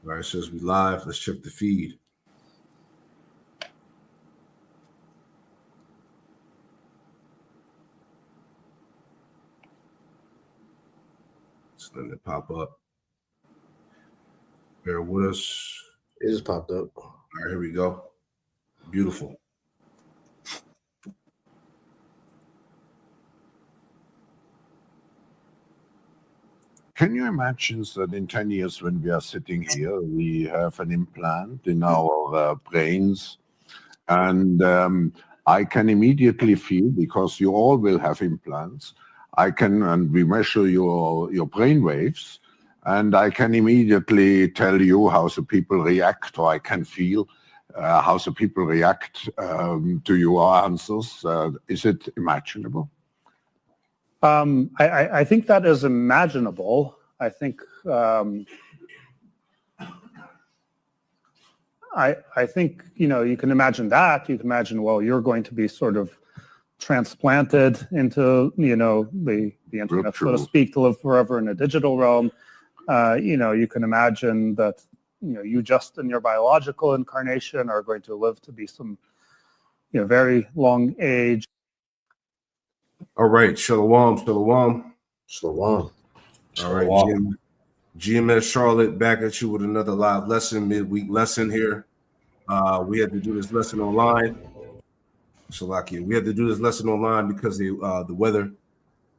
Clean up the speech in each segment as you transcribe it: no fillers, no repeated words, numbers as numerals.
All right, it says we live. Let's check the feed. Just letting it pop up. Bear with us. It just popped up. All right, here we go. Beautiful. Can you imagine that in 10 years when we are sitting here, we have an implant in our brains, and I can immediately feel, because you all will have implants, and we measure your brain waves, and I can immediately tell you how the people react, or I can feel how the people react to your answers. Is it imaginable? I think that is imaginable. I think I think you can imagine that. You can imagine, well, you're going to be sort of transplanted into the internet, so to speak, to live forever in a digital realm. You can imagine that you just in your biological incarnation are going to live to be some very long age. All right, shalom. Shalom. All right, GMS Charlotte back at you with another live lesson, midweek lesson here. We had to do this lesson online. Shalakia. We had to do this lesson online because the weather is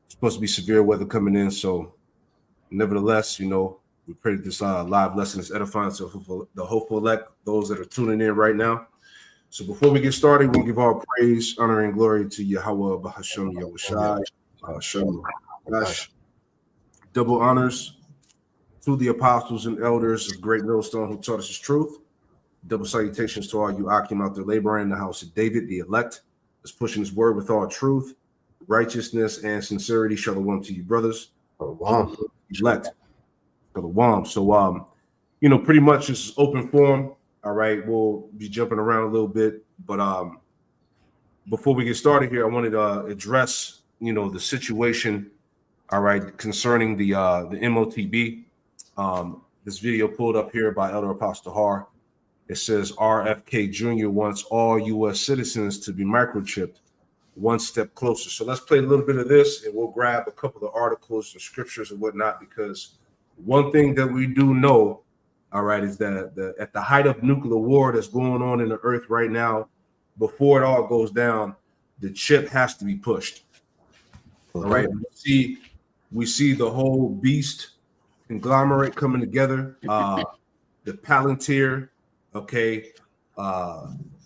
supposed to be severe weather coming in. So, nevertheless, we pray that this live lesson is edifying to the hopeful elect, those that are tuning in right now. So before we get started, we'll give all praise, honor, and glory to Yahweh Bahasham Yahushai. Double honors to the apostles and elders of Great Millstone who taught us his truth. Double salutations to all you Akim out there laboring in the house of David, the elect, is pushing his word with all truth, righteousness, and sincerity. Shalom to you, brothers. Shalom. Elect. Shalom. So, pretty much this is open forum. All right, we'll be jumping around a little bit, but before we get started here, I wanted to address, the situation, all right, concerning the MOTB. This video pulled up here by Elder Apostle Har. It says RFK Jr. wants all U.S. citizens to be microchipped, one step closer. So let's play a little bit of this, and we'll grab a couple of articles and scriptures and whatnot, because one thing that we do know, all right, is that at the height of nuclear war that's going on in the earth right now, before it all goes down, the chip has to be pushed. All right, we see the whole beast conglomerate coming together. The Palantir, okay,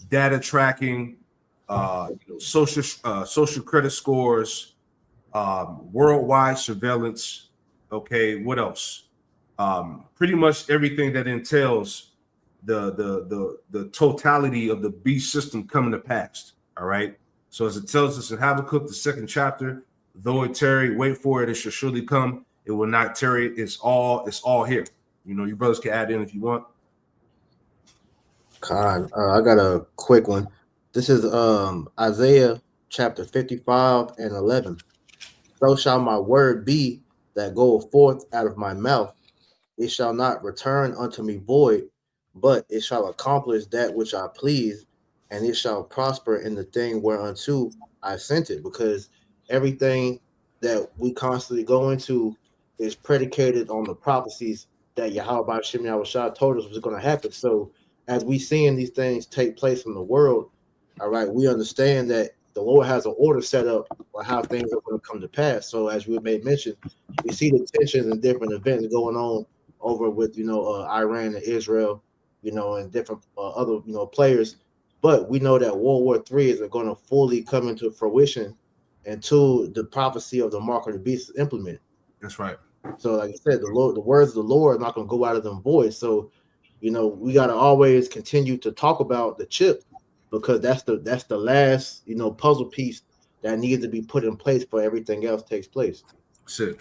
data tracking, social credit scores, worldwide surveillance. Okay, what else? Pretty much everything that entails the totality of the beast system coming to pass. All right. So as it tells us in Habakkuk, the 2nd chapter, though it tarry, wait for it, it shall surely come. It will not tarry. It's all here. You brothers can add in if you want. God, I got a quick one. This is Isaiah chapter 55 and 11. So shall my word be that goeth forth out of my mouth. It shall not return unto me void, but it shall accomplish that which I please, and it shall prosper in the thing whereunto I sent it. Because everything that we constantly go into is predicated on the prophecies that Yahweh Shem Yahushua told us was going to happen. So as we seeing these things take place in the world, all right, we understand that the Lord has an order set up for how things are going to come to pass. So as we made mention, we see the tensions and different events going on over with Iran and Israel, and different other players, but we know that World War III is going to fully come into fruition until the prophecy of the mark of the beast is implemented. That's right. So, like I said, the words of the Lord are not going to go out of them void. So, we got to always continue to talk about the chip, because that's the last puzzle piece that needs to be put in place for everything else takes place. That's it.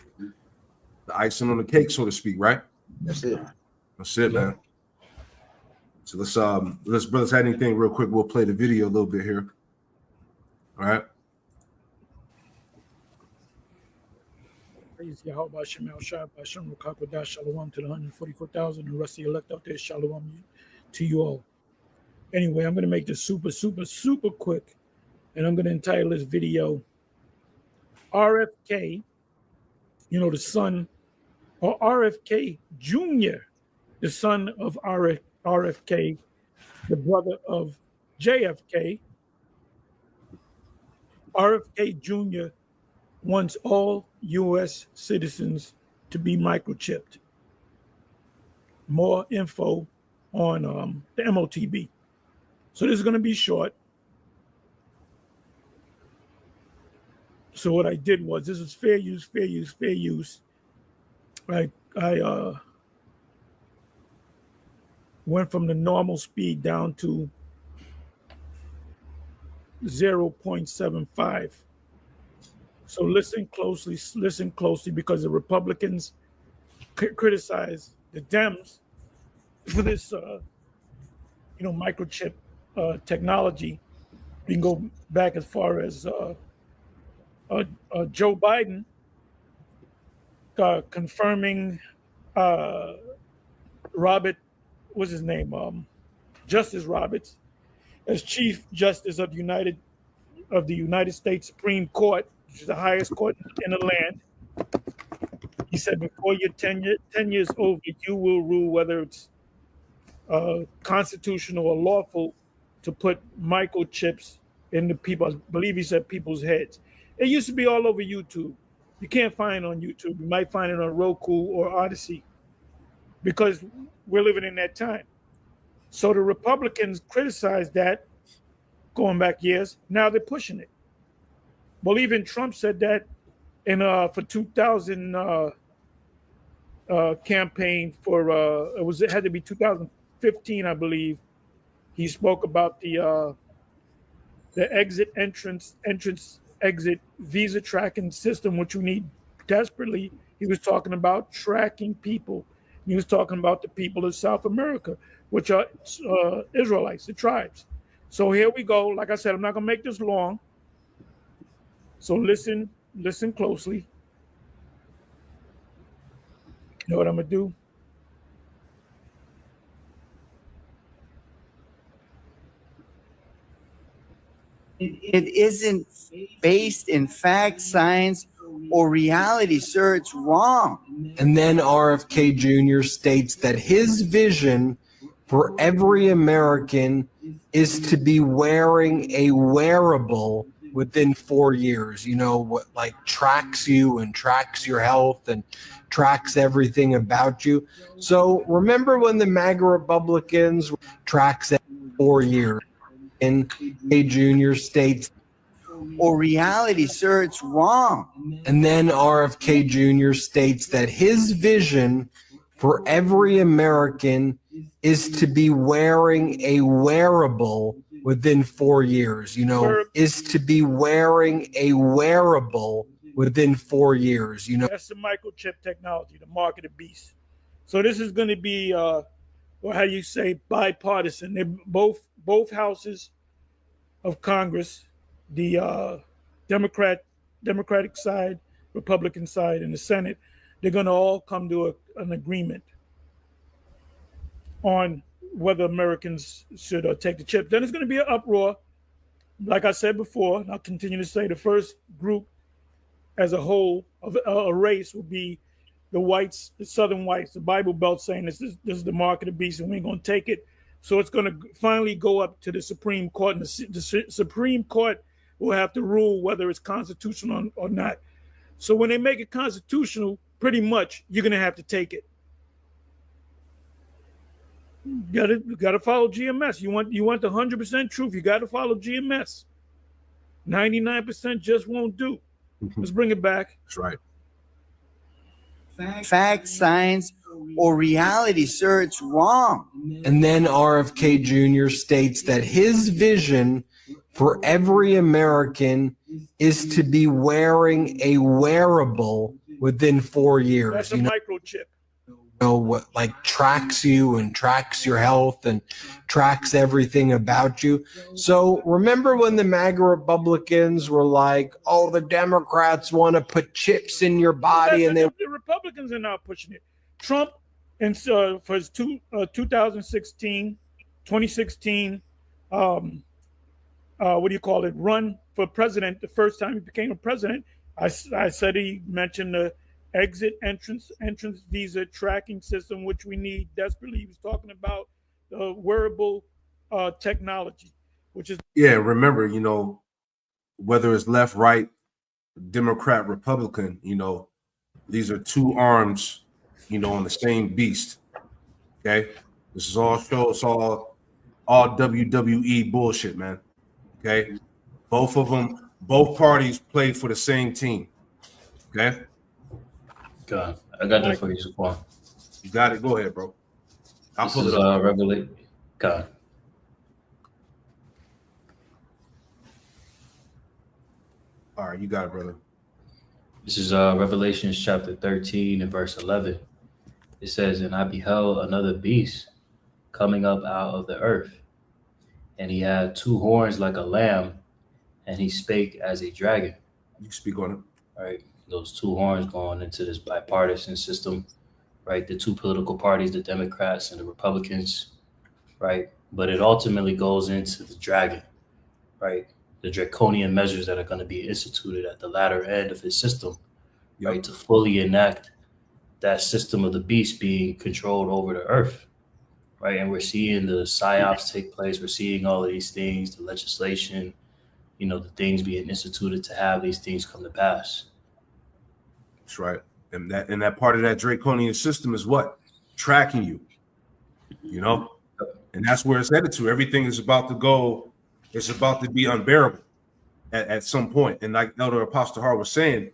The icing on the cake, so to speak, right? That's it. That's it, man. So let's brothers have anything real quick. We'll play the video a little bit here. All right. Praise Yahweh Shem El Shai, Bashem Rukakwada, Shalom to the 144,000 and the rest of the elect out there. Shalom to you all. Anyway, I'm going to make this super quick, and I'm going to entitle this video RFK, the son, or RFK Jr., the son of RFK, the brother of JFK. RFK Jr. wants all U.S. citizens to be microchipped. More info on the MOTB. So this is going to be short. So what I did was, this is fair use. I went from the normal speed down to 0.75. So listen closely, because the Republicans criticize the Dems for this, microchip technology. We can go back as far as Joe Biden confirming Robert, what's his name? Justice Roberts as Chief Justice of the United States Supreme Court, which is the highest court in the land. He said, before your 10 years over, you will rule whether it's constitutional or lawful to put microchips in the people. I believe he said people's heads. It used to be all over YouTube. You can't find it on YouTube. You might find it on Roku or Odyssey, because we're living in that time. So the Republicans criticized that going back years. Now they're pushing it. Well, even Trump said that in for 2000 campaign for it had to be 2015, I believe. He spoke about the exit visa tracking system, which we need desperately. He was talking about tracking people. He was talking about the people of South America, which are Israelites, the tribes. So here we go. Like I said, I'm not going to make this long. So listen closely. You know what I'm going to do? It isn't based in fact, science, or reality, sir. It's wrong. And then RFK Jr. states that his vision for every American is to be wearing a wearable within 4 years, what like tracks you and tracks your health and tracks everything about you. So remember when the MAGA Republicans tracks every 4 years, and A Jr. states, or reality, sir, it's wrong. and then RFK Jr. states that his vision for every American is to be wearing a wearable within 4 years, is to be wearing a wearable within 4 years, That's the microchip technology, the mark of the beast. So this is going to be, or how you say, bipartisan. They both houses of Congress, the Democratic side, Republican side, and the Senate, they're going to all come to an agreement on whether Americans should take the chip. Then it's going to be an uproar. Like I said before, and I'll continue to say, the first group as a whole of a race will be the whites, the Southern whites, the Bible Belt, saying this is the mark of the beast and we ain't going to take it. So it's going to finally go up to the Supreme Court, and the Supreme Court will have to rule whether it's constitutional or not. So when they make it constitutional, pretty much you're going to have to take it. You got to follow GMS. You want the 100% truth, you got to follow GMS. 99% just won't do. Let's bring it back. That's right. Fact, science, or reality, sir, it's wrong. And then RFK Jr. states that his vision for every American is to be wearing a wearable within 4 years. That's a microchip. what like tracks you and tracks your health and tracks everything about you. So remember when the MAGA Republicans were like, oh, the Democrats want to put chips in your body, and the Republicans are now pushing it. Trump, and for his 2016, 2016, what do you call it, run for president, the first time he became a president, I said he mentioned the entrance visa tracking system, which we need desperately. He was talking about the wearable technology, which is Remember, whether it's left, right, Democrat, Republican, these are two arms, on the same beast. Okay, this is all show. It's all WWE bullshit, man. Okay, both of them, both parties played for the same team. Okay, God, I got that for you, Saquon. You got it. Go ahead, bro. I'll pull it up. Revelation. God. All right, you got it, brother. This is Revelation chapter 13 and verse 11. It says, and I beheld another beast coming up out of the earth, and he had two horns like a lamb, and he spake as a dragon. You speak on it. All right, those two horns going into this bipartisan system, right? The two political parties, the Democrats and the Republicans, right? But it ultimately goes into the dragon, right? The draconian measures that are going to be instituted at the latter end of his system, right? To fully enact that system of the beast being controlled over the earth, right? And we're seeing the psyops take place. We're seeing all of these things, the legislation, the things being instituted to have these things come to pass. That's right. And that part of that draconian system is what? Tracking you, and that's where it's headed to. Everything is about to go. It's about to be unbearable at some point. And like Elder Apostle Hart was saying,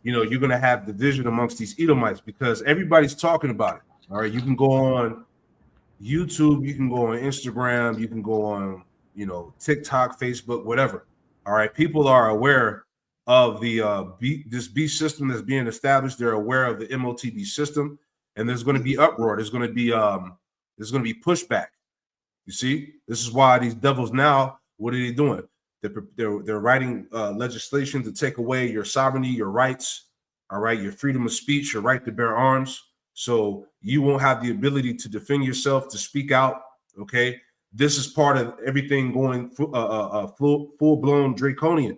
you're going to have division amongst these Edomites because everybody's talking about it. All right. You can go on YouTube, you can go on Instagram, you can go on, TikTok, Facebook, whatever. All right. People are aware of this beast system that's being established. They're aware of the MOTB system, and there's going to be uproar. There's going to be pushback. You see, this is why these devils now, what are they doing? They're writing legislation to take away your sovereignty, your rights, all right, your freedom of speech, your right to bear arms. So you won't have the ability to defend yourself, to speak out. Okay, this is part of everything going full blown draconian.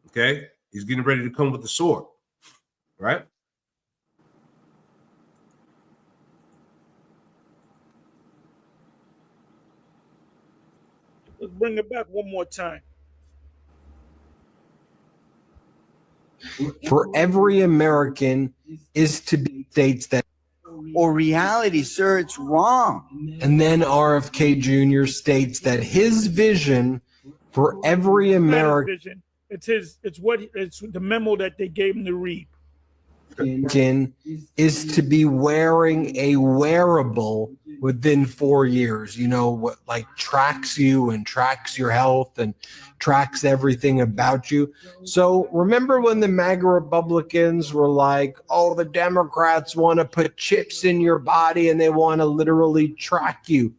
Okay, he's getting ready to come with the sword, right? Let's bring it back one more time. For every American is to be states that, or reality, sir, it's wrong. And then RFK Jr. states that his vision for every American, it's the memo that they gave him to read, is to be wearing a wearable within 4 years, what like tracks you and tracks your health and tracks everything about you. So remember when the MAGA Republicans were like, oh, the Democrats want to put chips in your body and they want to literally track you.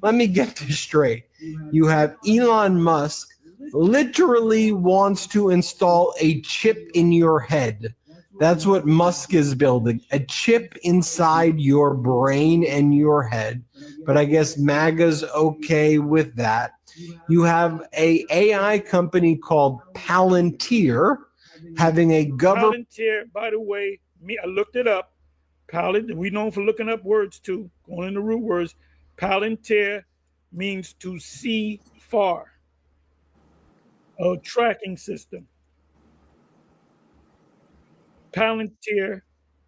Let me get this straight. You have Elon Musk literally wants to install a chip in your head. That's what Musk is building, a chip inside your brain and your head. But I guess MAGA's okay with that. You have a AI company called Palantir having a government. Palantir, by the way, I looked it up. Palantir, we known for looking up words too, going into root words. Palantir means to see far. A tracking system. Palantir,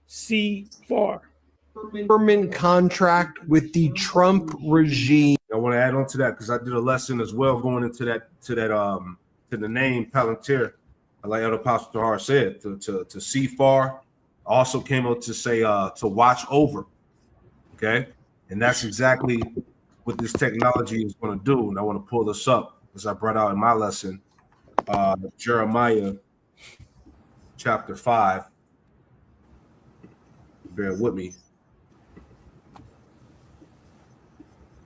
see far. Government contract with the Trump regime. I want to add on to that because I did a lesson as well going into to the name Palantir. Like Elder Apostle Hart said, to see far. Also came up to say to watch over. Okay, and that's exactly what this technology is going to do. And I want to pull this up as I brought out in my lesson, Jeremiah chapter 5. Bear with me.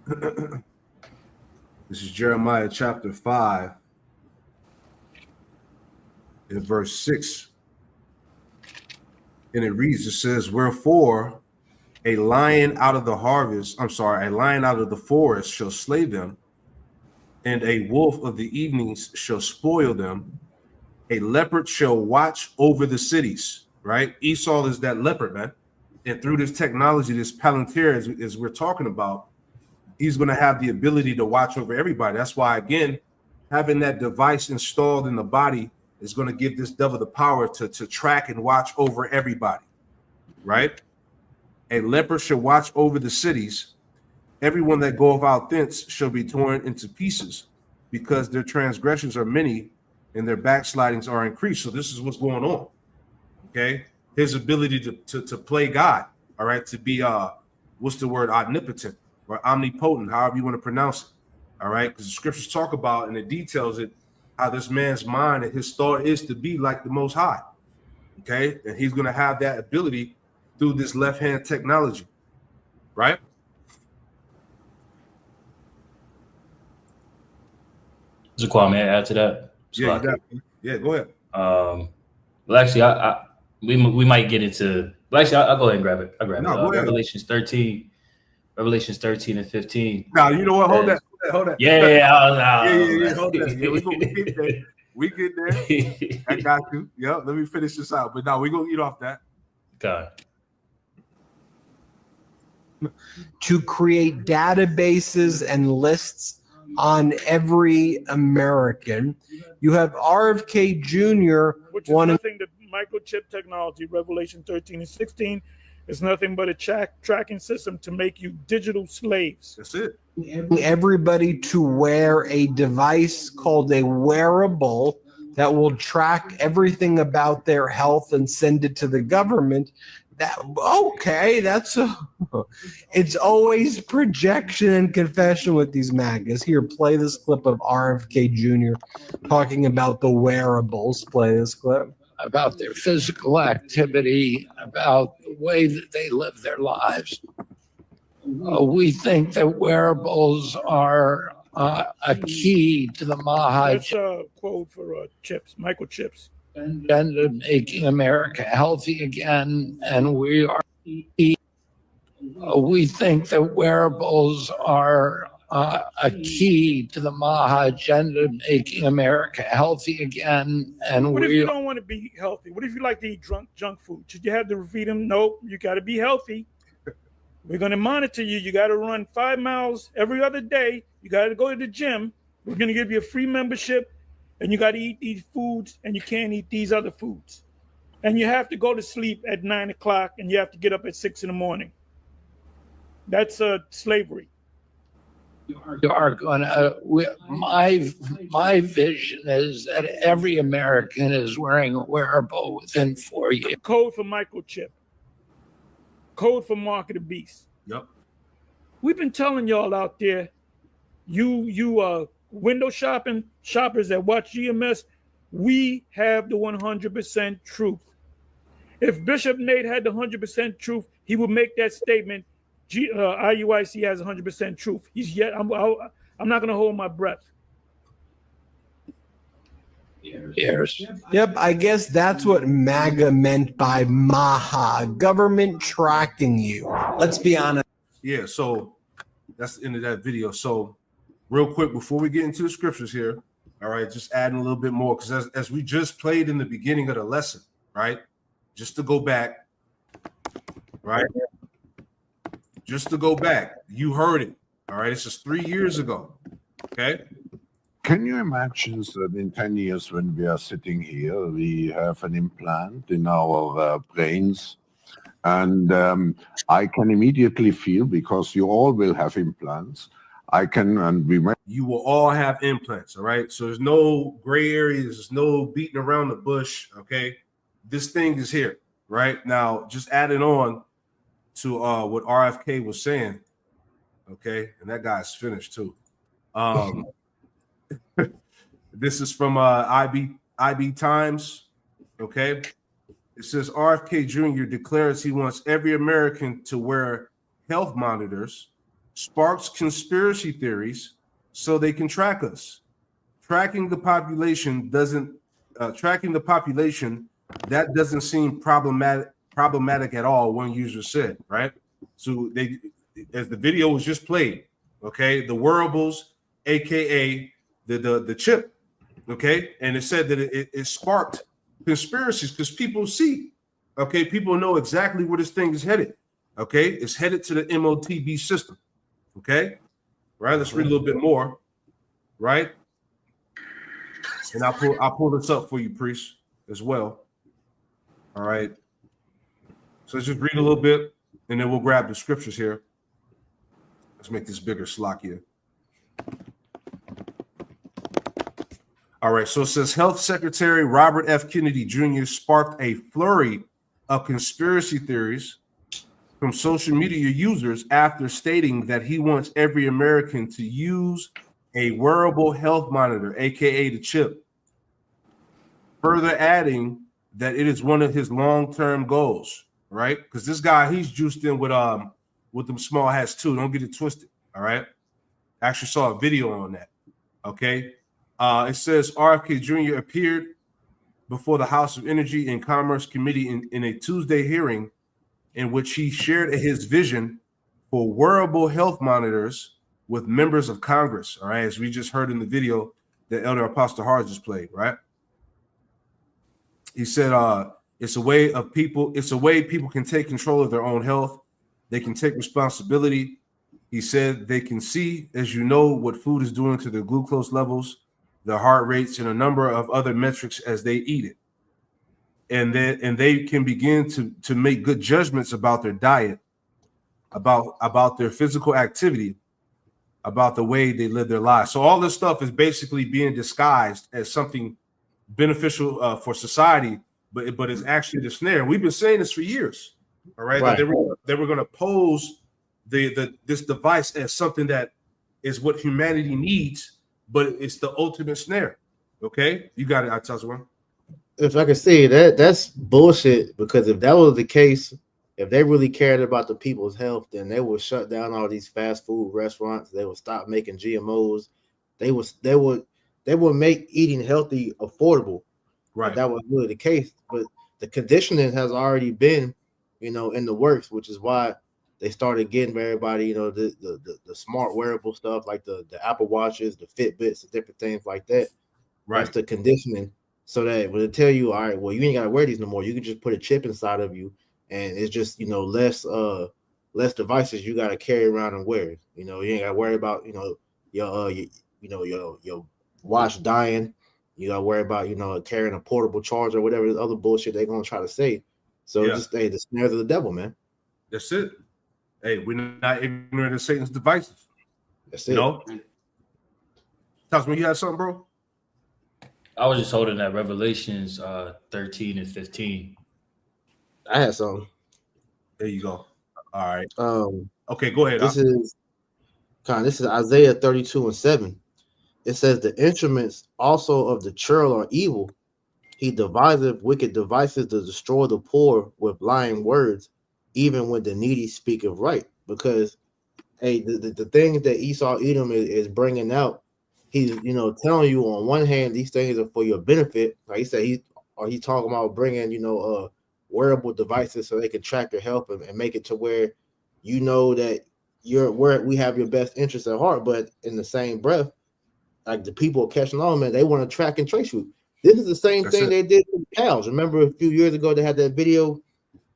This is Jeremiah chapter 5 and verse 6. And it reads, it says, wherefore a lion out of the a lion out of the forest shall slay them, and a wolf of the evenings shall spoil them. A leopard shall watch over the cities, right? Esau is that leopard, man. And through this technology, this Palantir, as we're talking about, he's going to have the ability to watch over everybody. That's why, again, having that device installed in the body is going to give this devil the power to track and watch over everybody, right? A leopard shall watch over the cities. Everyone that goeth out thence shall be torn into pieces, because their transgressions are many and their backslidings are increased. So this is what's going on, okay? His ability to play God, all right, to be, what's the word, omnipotent or omnipotent, however you want to pronounce it, all right? Because the scriptures talk about, and it details it, how this man's mind and his thought is to be like the Most High, okay? And he's going to have that ability through this left-hand technology, right? Zaquan, may I add to that? Yeah, go ahead. Well, actually, we might get into. Well, actually, I'll go ahead and grab it. I'll grab it. Revelations 13 and 15. Now, you know what? Hold that. Yeah. Hold that. Yeah, we get there. I got you. Yeah, let me finish this out. But now we're gonna eat off that. God. To create databases and lists on every American. You have RFK Jr. Which is nothing but microchip technology. Revelation 13 and 16 is nothing but a tracking system to make you digital slaves. That's it. Everybody to wear a device called a wearable that will track everything about their health and send it to the government. It's always projection and confession with these MAGAs. Here, play this clip of RFK Jr. talking about the wearables. Play this clip. About their physical activity, about the way that they live their lives. We think that wearables are a key to the Maha. That's a quote for chips, microchips. Agenda making America healthy again, and we think that wearables are a key to the Maha agenda, making America healthy again. And what if you don't want to be healthy? What if you like to eat junk food? Should you have to feed them? Nope, you got to be healthy. We're going to monitor you. You got to run 5 miles every other day. You got to go to the gym. We're going to give you a free membership. And you got to eat these foods, and you can't eat these other foods. And you have to go to sleep at 9 o'clock, and you have to get up at 6 in the morning. That's slavery. You are going to. My vision is that every American is wearing a wearable within 4 years. Code for microchip. Code for market of beast. Yep. We've been telling y'all out there, you window shoppers that watch GMS, we have the 100% truth. If Bishop Nate had the 100% truth, he would make that statement. IUIC has 100% truth. I'm not going to hold my breath. Years. Yep, I guess that's what MAGA meant by Maha, government tracking you. Let's be honest. Yeah, so that's the end of that video. So real quick, before we get into the scriptures here, all right, just adding a little bit more, because as we just played in the beginning of the lesson, right, just to go back, right, just to go back, you heard it, all right, this is 3 years ago, okay? Can you imagine that in 10 years when we are sitting here, we have an implant in our brains, and I can immediately feel, because you all will have implants, you will all have implants, all right? So there's no gray areas, there's no beating around the bush, okay? This thing is here, right? Now, just adding on to what RFK was saying, okay? And that guy's finished too. This is from IB Times, okay? It says RFK Jr. declares he wants every American to wear health monitors sparks conspiracy theories so they can track us. Tracking the population that doesn't seem problematic at all, one user said, right? So they, as the video was just played, okay, the wearables, aka the chip, okay, and it said that it sparked conspiracies because people see, okay, people know exactly where this thing is headed, okay, it's headed to the MOTB system, okay, right? Let's read a little bit more, right? And I'll pull this up for you, priest, as well. All right. So let's just read a little bit, and then we'll grab the scriptures here. Let's make this bigger, Slakia. All right. So it says Health Secretary Robert F. Kennedy Jr. sparked a flurry of conspiracy theories from social media users after stating that he wants every American to use a wearable health monitor, aka the chip. Further adding that it is one of his long-term goals, right? Because this guy, he's juiced in with them small hats too. Don't get it twisted, all right? I actually saw a video on that, okay? It says RFK Jr. appeared before the House of Energy and Commerce Committee in a Tuesday hearing in which he shared his vision for wearable health monitors with members of Congress, all right? As we just heard in the video that Elder Apostle Hart just played, right? He said, it's a way people can take control of their own health. They can take responsibility. He said they can see, as you know, what food is doing to their glucose levels, their heart rates, and a number of other metrics as they eat it. And they can begin to make good judgments about their diet, about their physical activity, about the way they live their lives. So all this stuff is basically being disguised as something beneficial for society, but it's actually the snare. We've been saying this for years, all right? That they were going to pose this device as something that is what humanity needs, but it's the ultimate snare. Okay, you got it, Atazuan. If I could say that's bullshit, because if that was the case, if they really cared about the people's health, then they would shut down all these fast food restaurants. They would stop making GMOs. They would make eating healthy affordable. Right. If that was really the case. But the conditioning has already been, in the works, which is why they started getting for everybody, the smart wearable stuff like the Apple Watches, the Fitbits, the different things like that. Right. That's the conditioning. So that when they tell you, all right, well, you ain't gotta wear these no more. You can just put a chip inside of you, and it's just less devices you gotta carry around and wear. You ain't gotta worry about your watch dying. You gotta worry about carrying a portable charger or whatever other bullshit they're gonna try to say. So just the snares of the devil, man. That's it. Hey, we're not ignorant of Satan's devices. That's it. Tell me, you had something, bro? I was just holding that Revelations 13 and 15. I had something. There you go. All right. Okay, go ahead. This is Isaiah 32 and 7. It says the instruments also of the churl are evil. He deviseth wicked devices to destroy the poor with lying words, even when the needy speak of right. Because the things that Esau Edom is bringing out, he's telling you on one hand these things are for your benefit. Like he said, he's talking about bringing wearable devices so they can track your health and make it to where that we have your best interest at heart. But in the same breath, like the people are catching on, man, they want to track and trace you. This is the same thing they did with cows. Remember a few years ago they had that video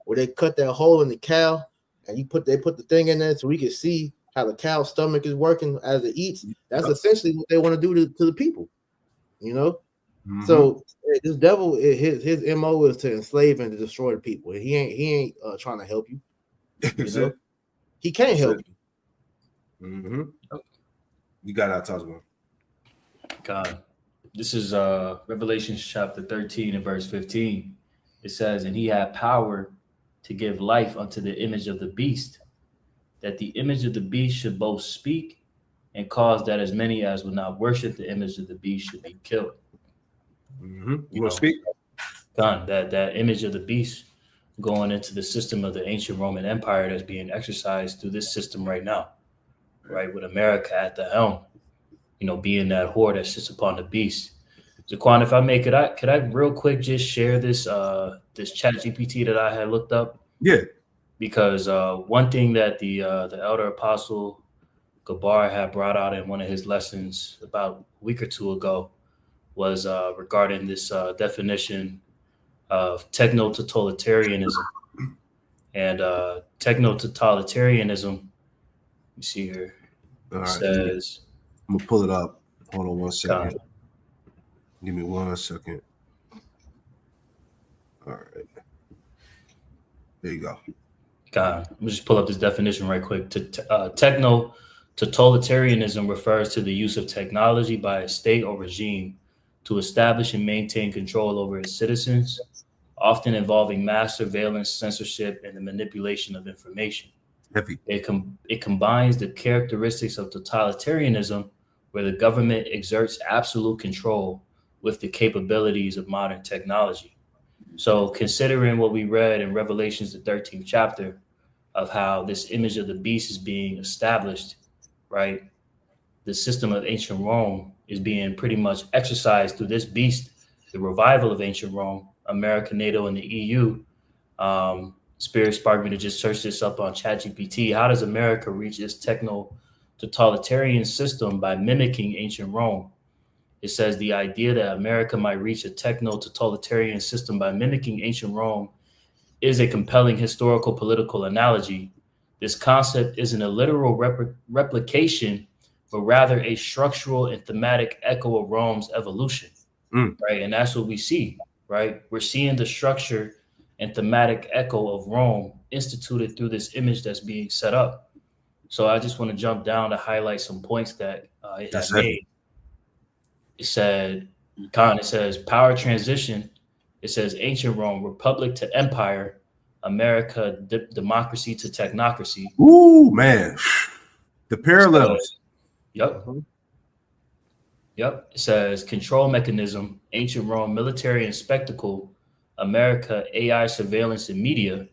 where they cut that hole in the cow and they put the thing in there so we could see how the cow's stomach is working as it eats. That's essentially what they want to do to the people, Mm-hmm. So this devil, his MO is to enslave and to destroy the people. He ain't trying to help you. He can't help you. Mm-hmm. You got to talk about God. This is Revelation chapter 13 and verse 15. It says, and he had power to give life unto the image of the beast, that the image of the beast should both speak and cause that as many as would not worship the image of the beast should be killed. Mm-hmm. You want to speak? God, that image of the beast going into the system of the ancient Roman Empire that's being exercised through this system right now. right, with America at the helm, being that whore that sits upon the beast. Zaquan, if I may, could I real quick just share this this chat GPT that I had looked up? Yeah. Because one thing that the elder apostle Gabar had brought out in one of his lessons about a week or two ago was regarding this definition of techno-totalitarianism. And techno-totalitarianism, you see here, All right, says... I'm going to pull it up. Hold on 1 second. Give me 1 second. All right. There you go. God, let me just pull up this definition right quick. Techno-totalitarianism refers to the use of technology by a state or regime to establish and maintain control over its citizens, often involving mass surveillance, censorship, and the manipulation of information. Heavy. It combines the characteristics of totalitarianism, where the government exerts absolute control, with the capabilities of modern technology. So considering what we read in Revelations, the 13th chapter, of how this image of the beast is being established, right? The system of ancient Rome is being pretty much exercised through this beast, the revival of ancient Rome, America, NATO, and the EU. Spirit sparked me to just search this up on ChatGPT. How does America reach this techno-totalitarian system by mimicking ancient Rome? It says the idea that America might reach a techno-totalitarian system by mimicking ancient Rome is a compelling historical political analogy. This concept isn't a literal replication, but rather a structural and thematic echo of Rome's evolution, right? And that's what we see, right? We're seeing the structure and thematic echo of Rome instituted through this image that's being set up. So I just want to jump down to highlight some points that it has made. It says power transition. It says ancient Rome, republic to empire, America, democracy to technocracy. Ooh, man. The parallels. Yep. It says control mechanism, ancient Rome, military and spectacle, America, AI surveillance and media.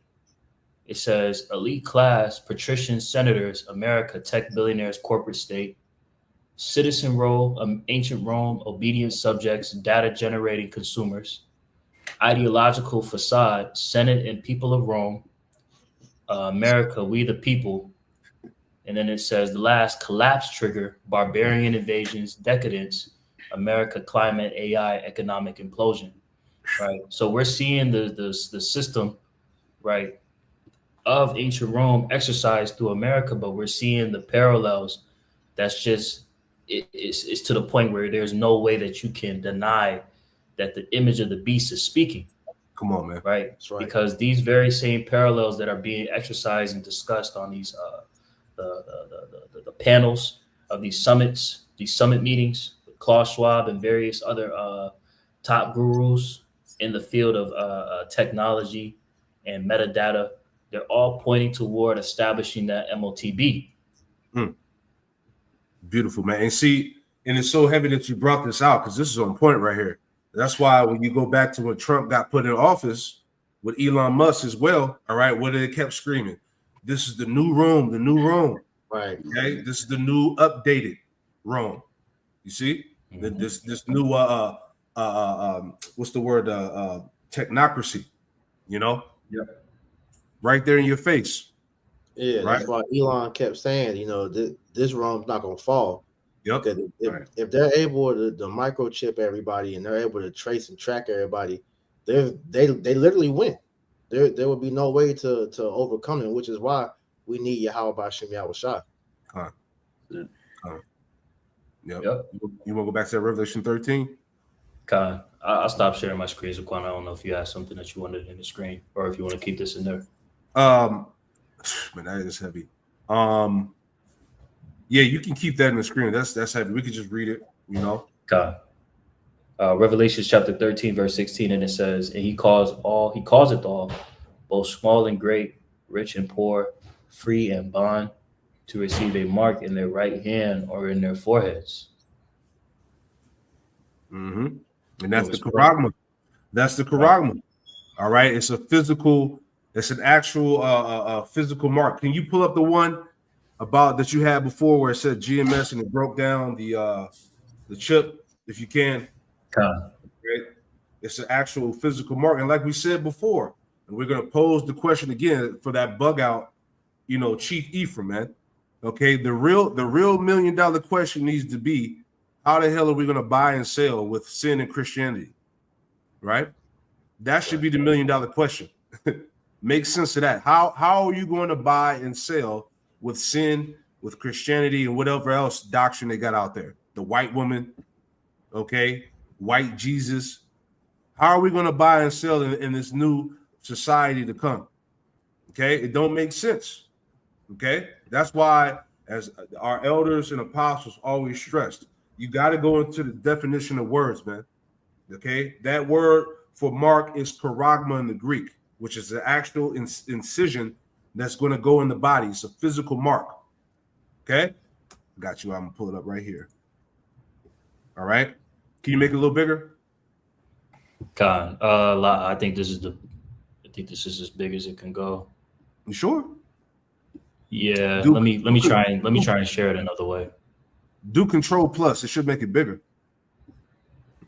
It says elite class, patricians, senators, America, tech billionaires, corporate state. Citizen role, ancient Rome, obedient subjects, data generating consumers. Ideological facade, Senate and people of Rome. America, we the people. And then it says the last collapse trigger, barbarian invasions, decadence, America, climate, AI, economic implosion. Right. So we're seeing the system, right, of ancient Rome exercised through America, but we're seeing the parallels. That's just it's to the point where there's no way that you can deny that the image of the beast is speaking. Come on, man. Right. That's right. Because these very same parallels that are being exercised and discussed on these the panels of these summit meetings with Klaus Schwab and various other top gurus in the field of technology and metadata, they're all pointing toward establishing that MOTB. Beautiful, man. And see, and it's so heavy that you brought this out because this is on point right here. That's why when you go back to when Trump got put in office with Elon Musk as well, all right, what they kept screaming, this is the new Rome, the new Rome. Right. Okay, this is the new updated Rome. You see, this new what's the word? Technocracy. You know. Yep. Right there in your face. Yeah, right? That's why Elon kept saying, this Rome's not gonna fall. Yep. If they're able to microchip everybody and they're able to trace and track everybody, they literally win. There would be no way to overcome it, which is why we need Yahweh Bashim Yahushua. Yep. You want to go back to that Revelation 13? I'll stop sharing my screen, Zaquan. I don't know if you have something that you wanted in the screen or if you want to keep this in there. Man, that is heavy. Yeah, you can keep that in the screen. That's heavy. We could just read it, Revelation chapter 13, verse 16, and it says, and he calls it all, both small and great, rich and poor, free and bond, to receive a mark in their right hand or in their foreheads. And that's the charagma. That's the charagma. Right. All right. It's a physical, it's an actual physical mark. Can you pull up the one about that you had before where it said GMS and it broke down the chip, if you can. Con. Right? It's an actual physical mark. And like we said before, and we're going to pose the question again for that bug out, Chief Ephraim, man. Okay, the real $1 million question needs to be, how the hell are we going to buy and sell with sin and Christianity? Right? That should be the $1 million question. Make sense of that. How are you going to buy and sell with sin, with Christianity, and whatever else doctrine they got out there? The white woman, okay, white Jesus. How are we going to buy and sell in this new society to come? Okay, it don't make sense. Okay, that's why, as our elders and apostles always stressed, you got to go into the definition of words, man. Okay, that word for mark is paragma in the Greek, which is the actual incision that's going to go in the body. It's a physical mark. Okay, got you. I'm gonna pull it up right here. All right, can you make it a little bigger? Con. I think this is as big as it can go. You sure? Yeah. Let me try and share it another way. Do Control Plus. It should make it bigger.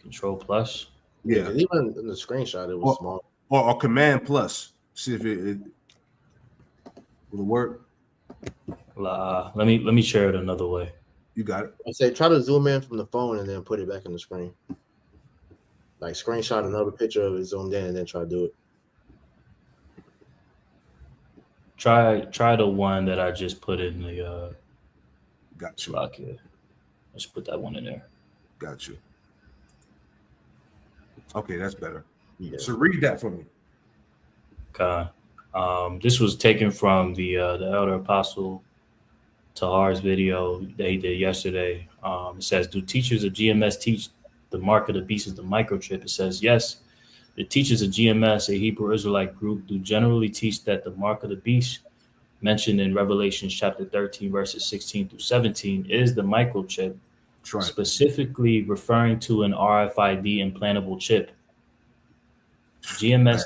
Control Plus. Yeah. Even in the screenshot, it was small. Or Command Plus. See if it will work. Let me share it another way. You got it. I say try to zoom in from the phone and then put it back in the screen. Like screenshot another picture of it zoomed in and then try to do it. Try the one that I just put in the got you. Lock here. Let's put that one in there. Got you. Okay, that's better. Yeah. So read that for me. Okay. This was taken from the Elder Apostle Tahar's video that he did yesterday. It says, do teachers of GMS teach the mark of the beast is the microchip? It says, yes. The teachers of GMS, a Hebrew Israelite group, do generally teach that the mark of the beast mentioned in Revelation chapter 13, verses 16 through 17 is the microchip, Right. specifically referring to an RFID implantable chip. GMS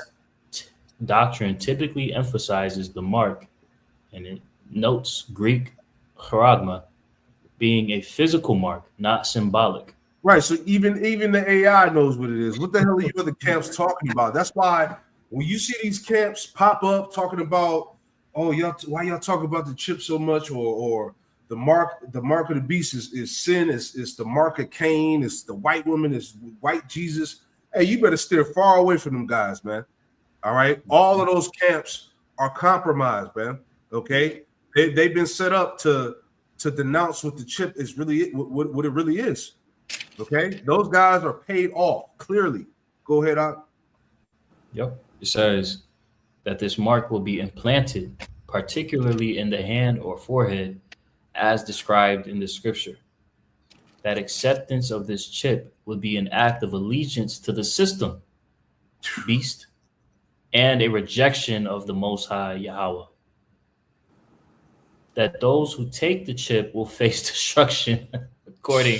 doctrine typically emphasizes the mark, and it notes Greek charagma being a physical mark, not symbolic. Right. So even the AI knows what it is. What the hell are you other camps talking about? That's why when you see these camps pop up talking about, oh, why y'all talking about the chip so much, or the mark of the beast is sin, is the mark of Cain, it's the white woman, is white Jesus. Hey, you better steer far away from them guys, man. All right. All of those camps are compromised, man. Okay. They've been set up to denounce what the chip is really, what it really is. Okay. Those guys are paid off, clearly. Go ahead, Doc. Yep. It says that this mark will be implanted, particularly in the hand or forehead, as described in the scripture. That acceptance of this chip would be an act of allegiance to the system, beast, and a rejection of the Most High Yahweh. That those who take the chip will face destruction, according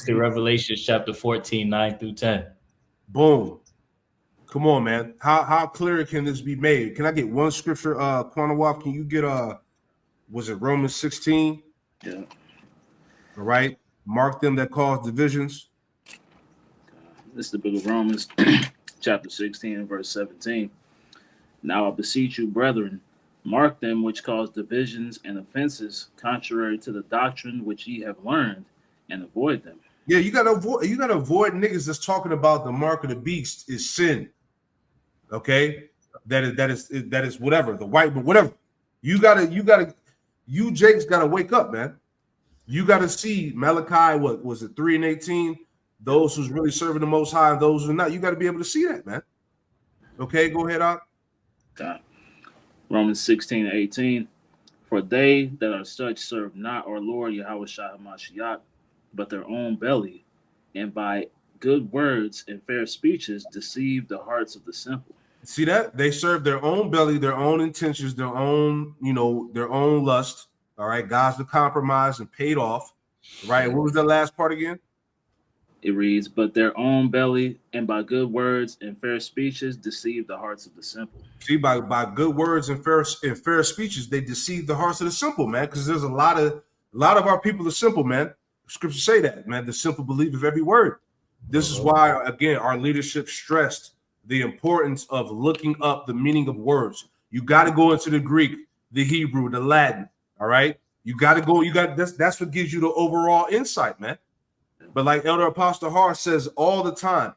to Revelation chapter 14, 9 through 10. Boom. Come on, man. How clear can this be made? Can I get one scripture? Quanawap, can you get was it Romans 16? Yeah. All right. Mark them that cause divisions. This is the book of Romans, chapter 16, verse 17. Now I beseech you, brethren, mark them which cause divisions and offenses contrary to the doctrine which ye have learned, and avoid them. Yeah, you gotta avoid niggas that's talking about the mark of the beast is sin. Okay, that is whatever, the white, but whatever. You Jake's gotta wake up, man. You gotta see Malachi, what was it, 3 and 18? Those who's really serving the Most High and those who are not. You got to be able to see that, man. Okay, go ahead, Doc. Romans 16 and 18. For they that are such serve not our Lord Yahweh Shai HaMashiach, but their own belly, and by good words and fair speeches deceive the hearts of the simple. See that? They serve their own belly, their own intentions, their own, their own lust. All right, guys that compromised and paid off. Right. What was the last part again? It reads, "But their own belly and by good words and fair speeches deceive the hearts of the simple." See, by good words and fair speeches, they deceive the hearts of the simple, man. Because there's a lot of our people are simple, man. Scriptures say that, man. The simple believe of every word. This is why, again, our leadership stressed the importance of looking up the meaning of words. You got to go into the Greek, the Hebrew, the Latin. All right, you got to go. That's what gives you the overall insight, man. But like Elder Apostle Hart says all the time,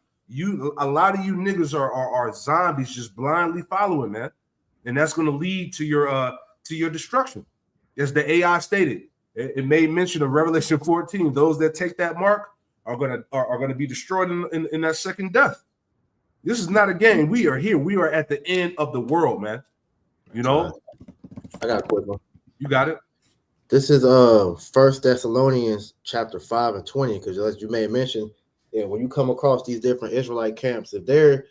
a lot of you niggas are zombies just blindly following, man, and that's going to lead to your destruction. As the AI stated, it made mention of Revelation 14. Those that take that mark are gonna be destroyed in that second death. This is not a game. We are here. We are at the end of the world, man. You know. I got a quick one. You got it. This is 1 Thessalonians chapter 5 and 20, because as you may have mentioned, when you come across these different Israelite camps, if they're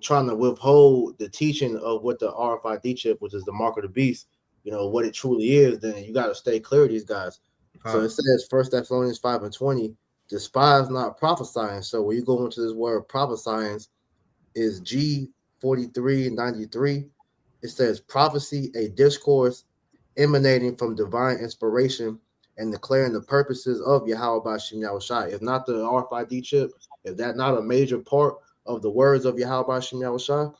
trying to withhold the teaching of what the RFID chip, which is the mark of the beast, what it truly is, then you got to stay clear of these guys. So it says 1 Thessalonians 5 and 20, despise not prophesying. So when you go into this word prophesying is G4393. It says prophecy, a discourse emanating from divine inspiration and declaring the purposes of Yahweh Bashim Yahushai. If not the RFID chip, if that's not a major part of the words of Yahweh Bashim Yahushai,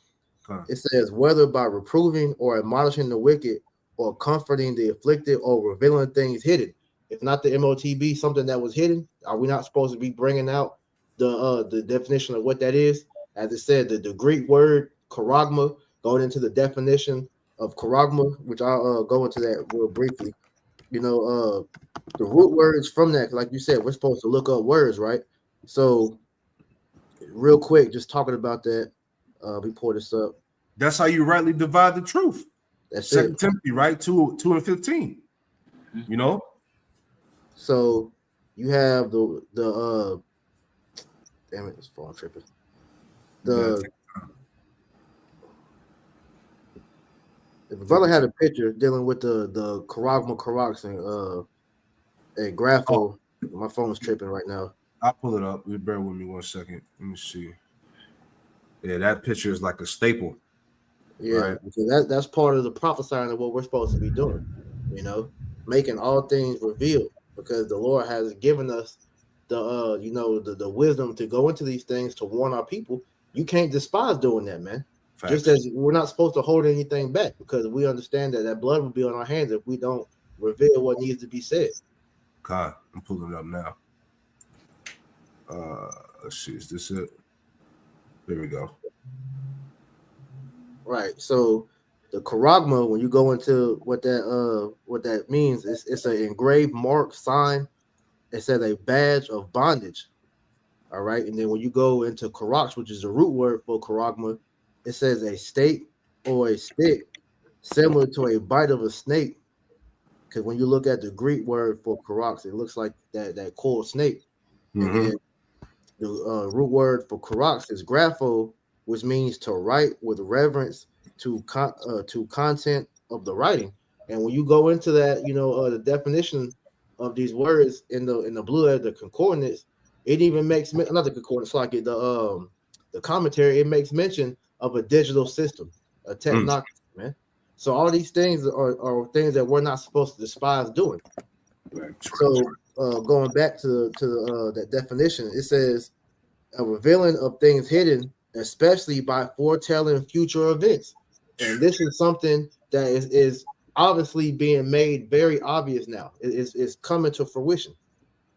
it says whether by reproving or admonishing the wicked or comforting the afflicted or revealing things hidden. If not the MOTB, something that was hidden, are we not supposed to be bringing out the definition of what that is? As it said, the Greek word charagma, going into the definition of charagma, which I'll go into that real briefly. The root words from that, like you said, we're supposed to look up words, right? So real quick, just talking about that, we pull this up. That's how you rightly divide the truth. That's Second Timothy, right? 2 and 15. So you have the damn it, it's phone tripping. The brother had a picture dealing with the charagma and grapho. My phone's tripping right now. I'll pull it up. You bear with me 1 second. Let me see. Yeah, that picture is like a staple. Yeah, right? Because that's part of the prophesying of what we're supposed to be doing. Making all things revealed, because the Lord has given us the wisdom to go into these things to warn our people. You can't despise doing that, man. Facts. Just as we're not supposed to hold anything back, because we understand that blood will be on our hands if we don't reveal what needs to be said. God, I'm pulling it up now. Let's see, is this it? There we go. Right. So the charagma, when you go into what that means, it's an engraved mark, sign. It says a badge of bondage. All right. And then when you go into karax, which is the root word for charagma, it says a stake or a stick similar to a bite of a snake. Because when you look at the Greek word for karax, it looks like that coiled snake. Mm-hmm. And then the root word for karax is grapho, which means to write with reverence to content of the writing. And when you go into that, the definition of these words in the blue letter, the concordance, it even makes not the concordance, like the commentary. It makes mention of a digital system, a technology, man. So all these things are things that we're not supposed to despise doing. Right. So going back to that definition, it says a revealing of things hidden, especially by foretelling future events. And this is something that is obviously being made very obvious now. It's coming to fruition.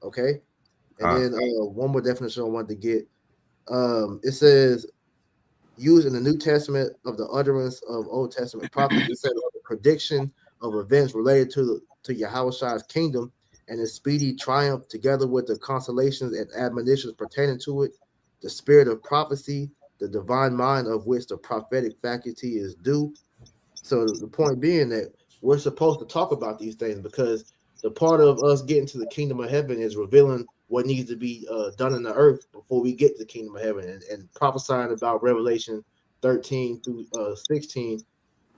Okay. And then one more definition I wanted to get. It says, used in the New Testament of the utterance of Old Testament prophets, it said the prediction of events related to Yahweh's kingdom and its speedy triumph, together with the consolations and admonitions pertaining to it, the spirit of prophecy, the divine mind of which the prophetic faculty is due. So the point being that we're supposed to talk about these things, because the part of us getting to the kingdom of heaven is revealing what needs to be done in the earth before we get to the kingdom of heaven, and prophesying about Revelation 13 through 16.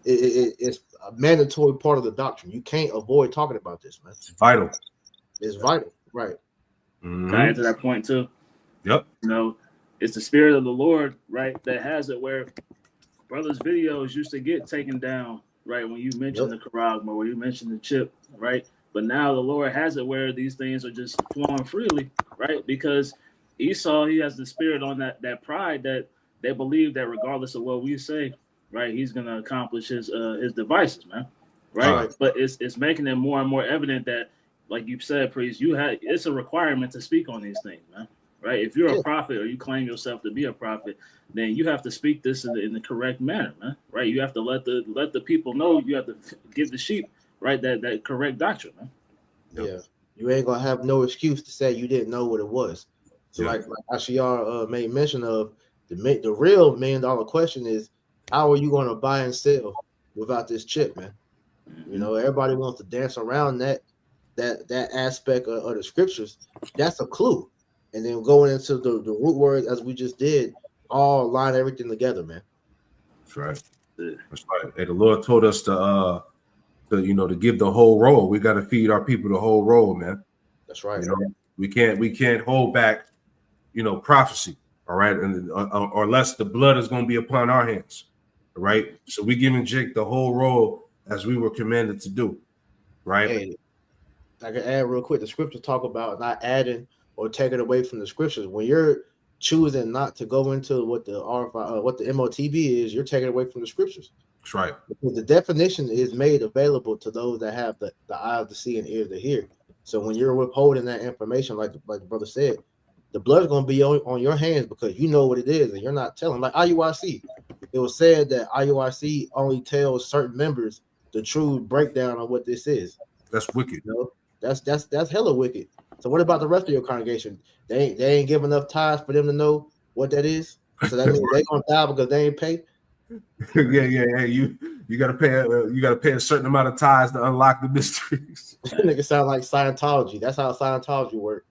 It's a mandatory part of the doctrine. You can't avoid talking about this, man. It's vital. It's vital, right? Can I add to that point too? Yep. You know, it's the spirit of the Lord, right, that has it where brothers' videos used to get taken down, right, when you mentioned the Karagma or you mentioned the chip, right? But now the Lord has it where these things are just flowing freely, right? Because Esau, he has the spirit on that pride that they believe that regardless of what we say, right, he's gonna accomplish his devices, man. Right? But it's making it more and more evident that, like you said, priest, it's a requirement to speak on these things, man. Right? If you're a prophet or you claim yourself to be a prophet, then you have to speak this in the correct manner, man. Right? You have to let the people know. You have to give the sheep, right, that correct doctrine, man. Yeah, you ain't gonna have no excuse to say you didn't know what it was. So like Ashiar made mention of, the real $1 million question is, how are you gonna buy and sell without this chip, man? You know, everybody wants to dance around that aspect of the scriptures. That's a clue, and then going into the root word as we just did, all line everything together, man. That's right. That's right. And the Lord told us to give the whole roll. We got to feed our people the whole roll, man. That's right. You know, we can't hold back, prophecy. All right, and or less the blood is going to be upon our hands. All right. So we giving Jake the whole roll as we were commanded to do. Right. Hey, I can add real quick. The scriptures talk about not adding or taking away from the scriptures. When you're choosing not to go into what the what the MOTB is, you're taking away from the scriptures. That's right. Because the definition is made available to those that have the eyes to see and ears to hear. So when you're withholding that information, like the brother said, the blood is going to be on your hands because you know what it is and you're not telling. Like IUIC, it was said that IUIC only tells certain members the true breakdown of what this is. That's wicked. That's hella wicked. So what about the rest of your congregation? They ain't give enough tithes for them to know what that is. So that means they gonna die because they ain't paid. Yeah. You gotta pay a certain amount of tithes to unlock the mysteries. Nigga sound like Scientology. That's how Scientology works.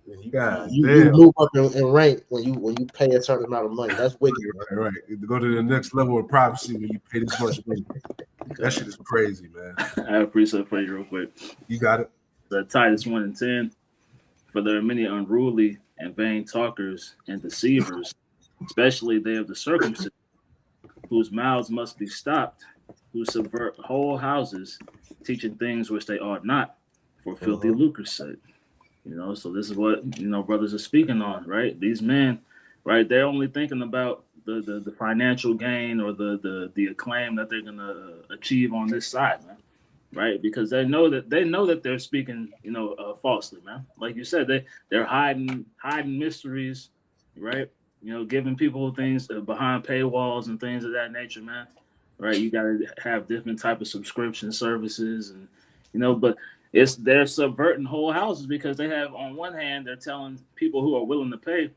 You damn. move up in rank when you pay a certain amount of money. That's wicked. Right. Go to the next level of prophecy when you pay this much money. That shit is crazy, man. I have a precept for you real quick. You got it. Titus 1:10. For there are many unruly and vain talkers and deceivers, especially they of the circumcision, whose mouths must be stopped, who subvert whole houses, teaching things which they ought not, for filthy lucre's sake. So this is what brothers are speaking on, right? These men, right? They're only thinking about the financial gain or the acclaim that they're gonna achieve on this side, man. Right, because they know that they're speaking, falsely, man. Like you said, they're hiding mysteries, right? Giving people things behind paywalls and things of that nature, man. Right, you got to have different type of subscription services, and but they're subverting whole houses because they have, on one hand, they're telling people who are willing to pay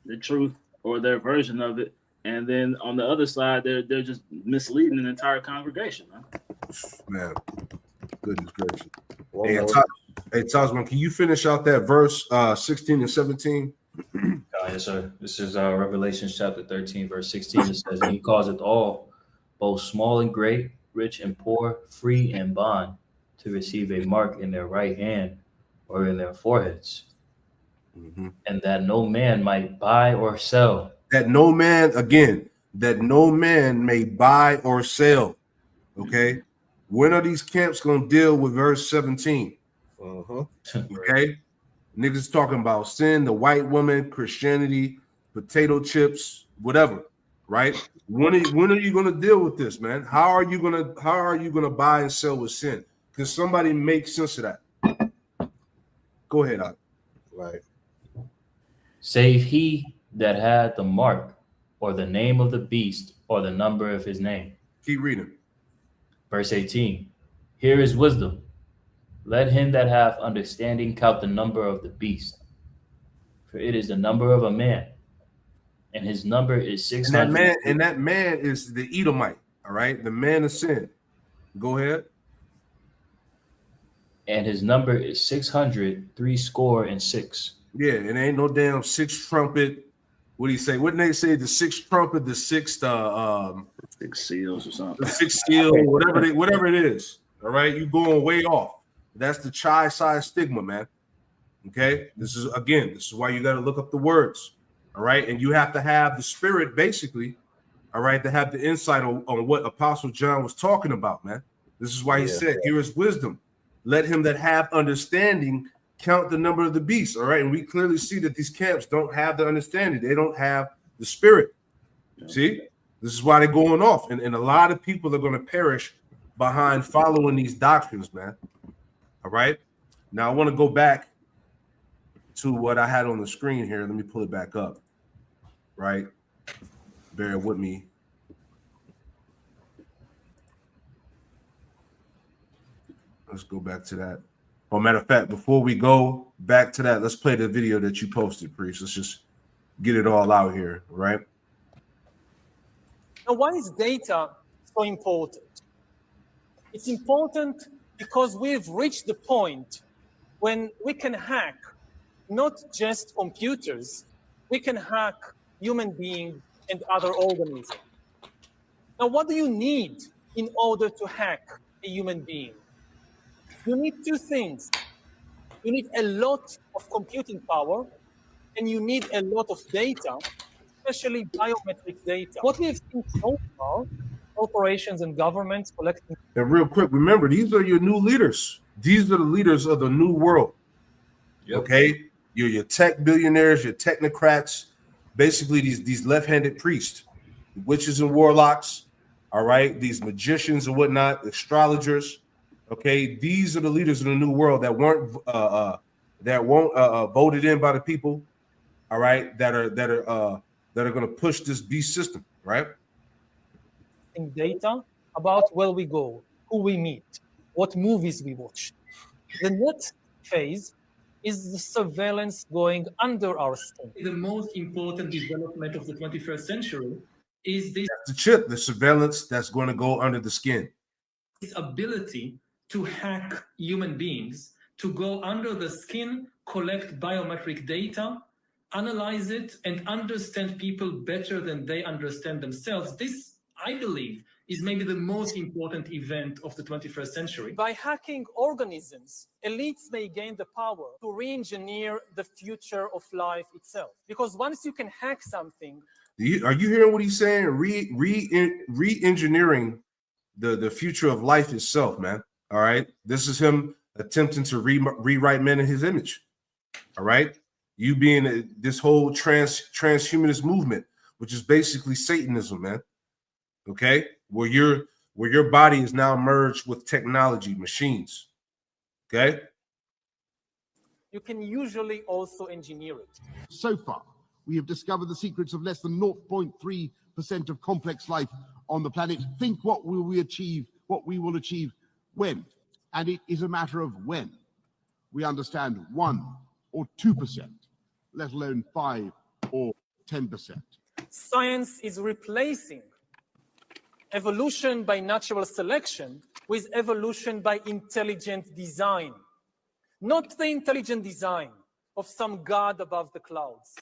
the truth or their version of it, and then on the other side, they're just misleading an entire congregation, man. Goodness gracious. Hey, Tasman, can you finish out that verse 16 and 17? Yes, sir. This is Revelation chapter 13, verse 16. It says, "And he causeth all, both small and great, rich and poor, free and bond, to receive a mark in their right hand or in their foreheads, and that no man might buy or sell." That no man may buy or sell. Okay. When are these camps going to deal with verse 17? Okay. Niggas talking about sin, the white woman, Christianity, potato chips, whatever. Right? When are you going to deal with this, man? How are you going to buy and sell with sin? Can somebody make sense of that? Go ahead, Ike. Right. Save he that had the mark or the name of the beast or the number of his name. Keep reading. Verse 18. Here is wisdom. Let him that hath understanding count the number of the beast, for it is the number of a man, and his number is 600. And that man is the Edomite. All right, the man of sin. Go ahead. And his number is 666. Yeah, it ain't no damn sixth trumpet. What do you say? Wouldn't they say the sixth trumpet, the sixth six seals or something? The sixth seal, whatever it is. All right, you going way off. That's the chi-side stigma, man. Okay, this is why you got to look up the words. All right, and you have to have the spirit, basically, all right, to have the insight on what Apostle John was talking about, man. This is why he said, "Here is wisdom. Let him that have understanding count the number of the beast." All right, and we clearly see that these camps don't have the understanding; they don't have the spirit. See, this is why they're going off, and a lot of people are going to perish behind following these doctrines, man. All right. Now I want to go back to what I had on the screen here. Let me pull it back up. Right. Bear with me. Let's go back to that. Oh, matter of fact, before we go back to that, let's play the video that you posted, Priest. Let's just get it all out here, right? Now, why is data so important? It's important because we've reached the point when we can hack not just computers, we can hack human beings and other organisms. Now, what do you need in order to hack a human being? You need two things. You need a lot of computing power, and you need a lot of data, especially biometric data. What we have seen so far, corporations and governments collecting. And real quick, remember, these are your new leaders. These are the leaders of the new world. Yep. Okay? You're your tech billionaires, your technocrats, basically these left-handed priests, witches and warlocks, all right? These magicians and whatnot, astrologers, okay? These are the leaders of the new world that weren't voted in by the people, all right? That are going to push this beast system, right? Data about where we go, who we meet, what movies we watch. The next phase is the surveillance going under our skin. The most important development of the 21st century is this. That's the chip, the surveillance that's going to go under the skin. This ability to hack human beings, to go under the skin, collect biometric data, analyze it, and understand people better than they understand themselves. This, I believe, is maybe the most important event of the 21st century. By hacking organisms, elites may gain the power to re-engineer the future of life itself. Because once you can hack something... Are you hearing what he's saying? Re-engineering the future of life itself, man. All right? This is him attempting to rewrite men in his image. All right? You being this whole transhumanist movement, which is basically Satanism, man. Okay, where your body is now merged with technology, machines. Okay, you can usually also engineer it. So far, we have discovered the secrets of less than 0.3% of complex life on the planet. Think what will we achieve? What we will achieve when? And it is a matter of when. We understand 1 or 2%, let alone 5 or 10%. Science is replacing evolution by natural selection with evolution by intelligent design. Not the intelligent design of some god above the clouds,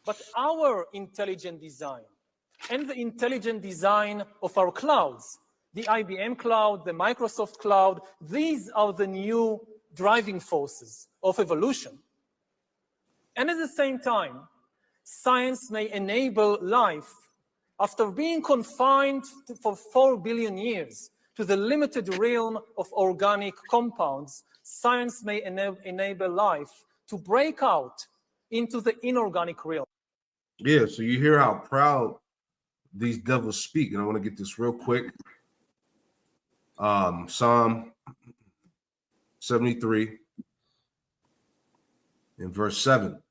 but our intelligent design and the intelligent design of our clouds, the IBM cloud, the Microsoft cloud. These are the new driving forces of evolution. And at the same time, science may enable life after being confined for 4 billion years to the limited realm of organic compounds. Science may enable life to break out into the inorganic realm. Yeah, so you hear how proud these devils speak, and I want to get this real quick. Psalm 73 in verse 7.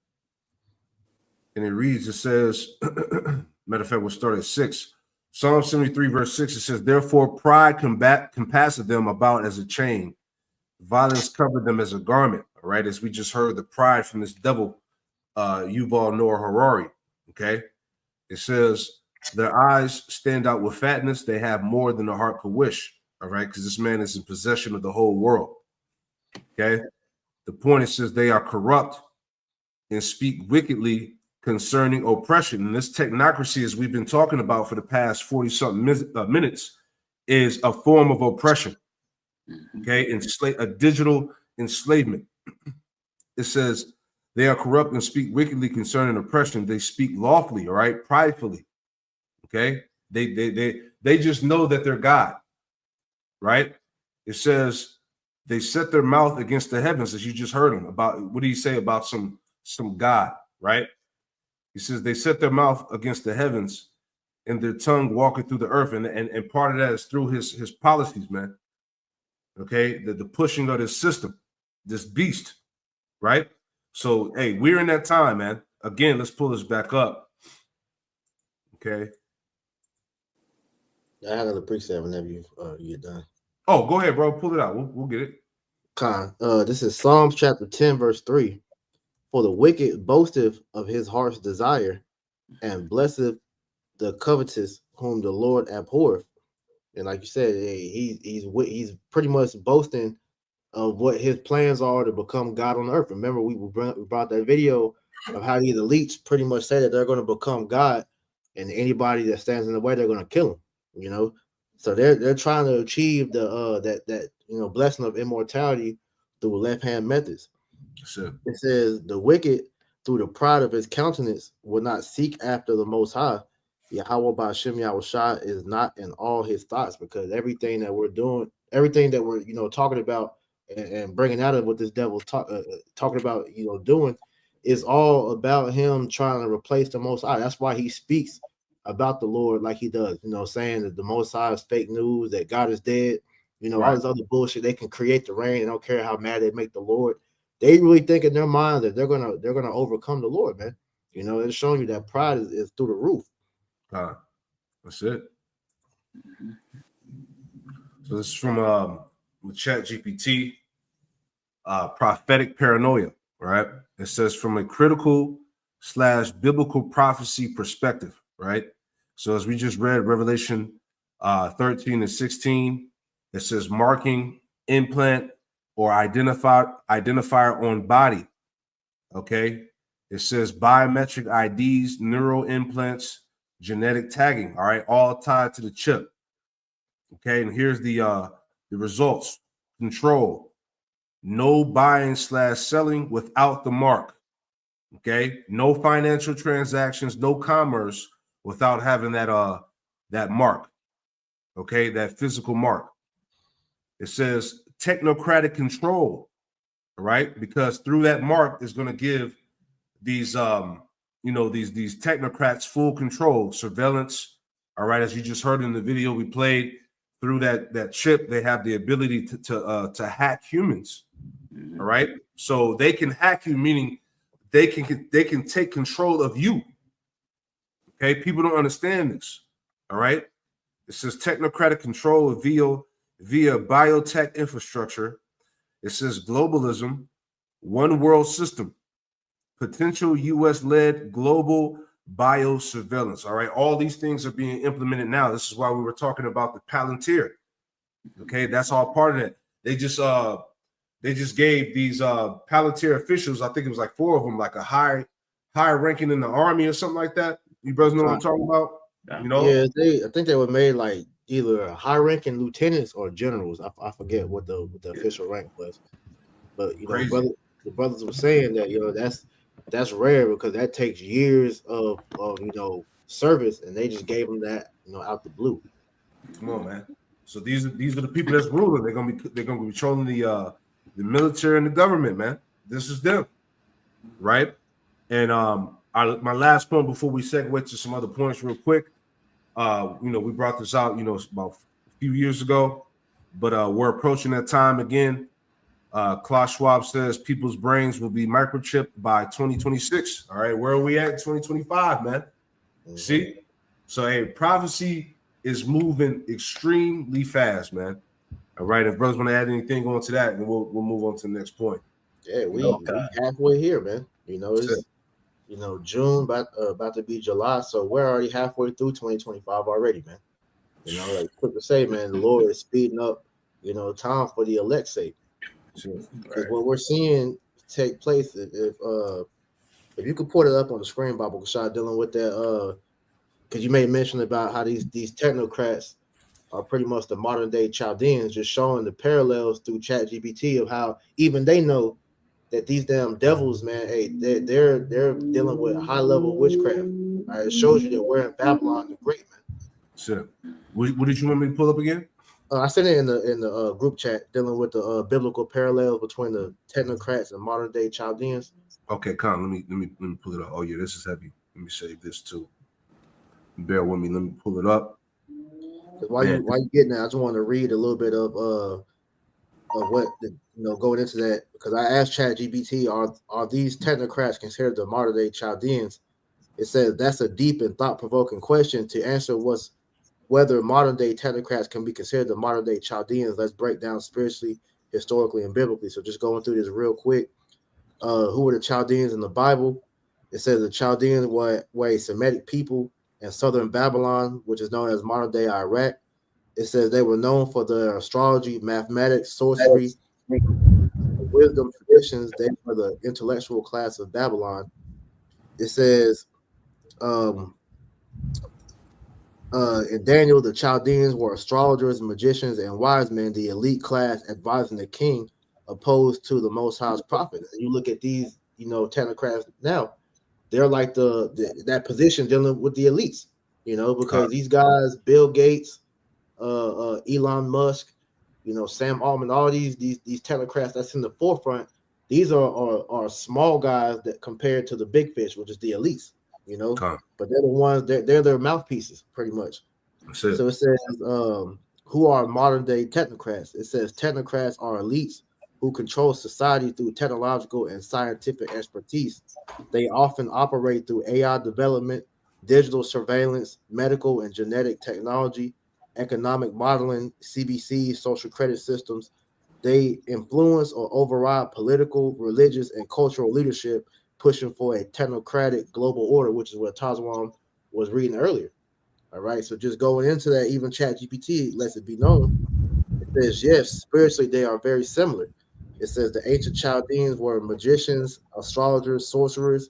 And it reads, it says, matter of fact, we'll start at 6. Psalm 73, verse 6, it says, therefore pride compasseth them about as a chain. Violence covered them as a garment. All right, as we just heard the pride from this devil, Yuval Noah Harari. Okay, it says, their eyes stand out with fatness. They have more than the heart could wish. All right, because this man is in possession of the whole world. Okay, the point, it says they are corrupt and speak wickedly concerning oppression. And this technocracy, as we've been talking about for the past 40-something minutes, is a form of oppression. Okay, a digital enslavement. it says they are corrupt and speak wickedly concerning oppression. They speak lawfully, all right, pridefully. Okay, they just know that they're God, right? It says they set their mouth against the heavens, as you just heard him about. What do you say about some God, right? He says they set their mouth against the heavens, and their tongue walking through the earth, and part of that is through his policies, man. Okay, the pushing of this system, this beast, right? So, hey, we're in that time, man. Again, let's pull this back up. Okay. I had another preset whenever you get done. Oh, go ahead, bro. Pull it out. We'll get it. This is Psalms chapter 10, verse 3. For the wicked boasteth of his heart's desire, and blesseth the covetous whom the Lord abhorreth. And like you said, he's pretty much boasting of what his plans are to become God on earth. Remember, we brought that video of how these elites pretty much say that they're going to become God, and anybody that stands in the way, they're going to kill him. You know, so they're trying to achieve the that blessing of immortality through left hand methods. It says the wicked through the pride of his countenance will not seek after the Most High. Yahweh Ba'Shem Yahushua is not in all his thoughts, because everything that we're doing, everything that we're talking about and bringing out of what this devil's talking about, doing, is all about him trying to replace the Most High. That's why he speaks about the Lord like he does, saying that the Most High is fake news, that God is dead, all this other bullshit. They can create the rain. They don't care how mad they make the Lord. They really think in their mind that they're gonna overcome the Lord, man. It's showing you that pride is through the roof. That's it. So this is from ChatGPT, prophetic paranoia, right? It says from a critical / biblical prophecy perspective, right? So as we just read Revelation 13 and 16, it says marking, implant, or identifier on body. Okay. It says biometric IDs, neural implants, genetic tagging. All right, all tied to the chip. Okay, and here's the results. Control. No buying / selling without the mark. Okay, no financial transactions, no commerce without having that mark. Okay, that physical mark. It says technocratic control, right? Because through that mark is going to give these these technocrats full control, surveillance. All right, as you just heard in the video we played, through that chip, they have the ability to hack humans. All right, so they can hack you, meaning they can take control of you. Okay, people don't understand this. All right, it says technocratic control via biotech infrastructure. It says globalism, one world system, potential U.S.-led global biosurveillance. All right, all these things are being implemented now. This is why we were talking about the Palantir. Okay, that's all part of it. They just gave these Palantir officials, I think it was like 4 of them, like a higher ranking in the army or something like that. You brothers know what I'm talking about? Yeah, I think they were made like either high-ranking lieutenants or generals. I forget what the official rank was, but the brothers were saying that that's rare, because that takes years of service, and they just gave them that out the blue. Come on, man. So these are the people that's ruling. They're gonna be controlling the military and the government, man. This is them, right? And my last point before we segue to some other points real quick. We brought this out, about a few years ago, but we're approaching that time again. Klaus Schwab says people's brains will be microchipped by 2026. All right, where are we at in 2025, man? Mm-hmm. See? So, hey, prophecy is moving extremely fast, man. All right, if brothers want to add anything on to that, then we'll move on to the next point. Yeah, we halfway here, man. It's June about to be July, so we're already halfway through 2025 already, man. Like quick to say, man, the Lord is speeding up, time for the elect's sake. Because what we're seeing take place, if you could put it up on the screen, Bible Kashad, dealing with that, because you made mention about how these technocrats are pretty much the modern day Chaldeans, just showing the parallels through ChatGPT of how even they know that these damn devils, man, hey, they're dealing with high level witchcraft. It shows you that we're in Babylon the Great, man. So, what did you want me to pull up again? I sent it in the group chat dealing with the biblical parallels between the technocrats and modern day Chaldeans. Okay, Con, let me pull it up. Oh yeah, this is heavy. Let me save this too. Bear with me. Let me pull it up. While you getting that, I just want to read a little bit of what going into that, because I asked ChatGPT, are these technocrats considered the modern day Chaldeans? It says that's a deep and thought provoking question. To answer whether modern day technocrats can be considered the modern day Chaldeans, let's break down spiritually, historically, and biblically. So just going through this real quick. Who were the Chaldeans in the Bible? It says the Chaldeans were a Semitic people in southern Babylon, which is known as modern day Iraq. It says they were known for their astrology, mathematics, sorcery, wisdom traditions. They were the intellectual class of Babylon. It says in Daniel, the Chaldeans were astrologers, magicians, and wise men, the elite class advising the king, opposed to the Most High's prophets. And you look at these, technocrats now, they're like that position dealing with the elites, because these guys, Bill Gates, Elon Musk, Sam Altman, all these technocrats that's in the forefront, these are small guys that compared to the big fish, which is the elites, but they're the ones, they're their mouthpieces pretty much. So it says, who are modern day technocrats? It says technocrats are elites who control society through technological and scientific expertise. They often operate through AI development, digital surveillance, medical and genetic technology, economic modeling, CBC, social credit systems. They influence or override political, religious, and cultural leadership, pushing for a technocratic global order, which is what Tazwan was reading earlier. All right, so just going into that, even ChatGPT lets it be known. It says, yes, spiritually they are very similar. It says the ancient Chaldeans were magicians, astrologers, sorcerers.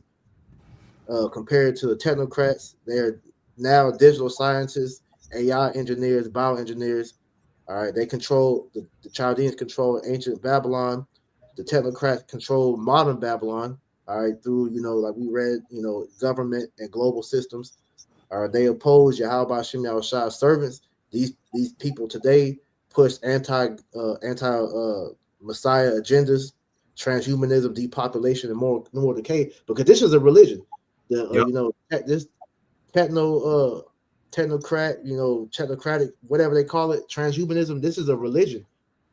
Compared to the technocrats, they're now digital scientists, AI engineers, bioengineers. All right, they control the Chaldeans control ancient Babylon. The technocrats control modern Babylon. All right, through like we read, government and global systems. All right, they oppose Yahweh Shem Shah's servants. These people today push anti Messiah agendas, transhumanism, depopulation, and more decay. Because this is a religion. This technocrat, technocratic, whatever they call it, transhumanism. This is a religion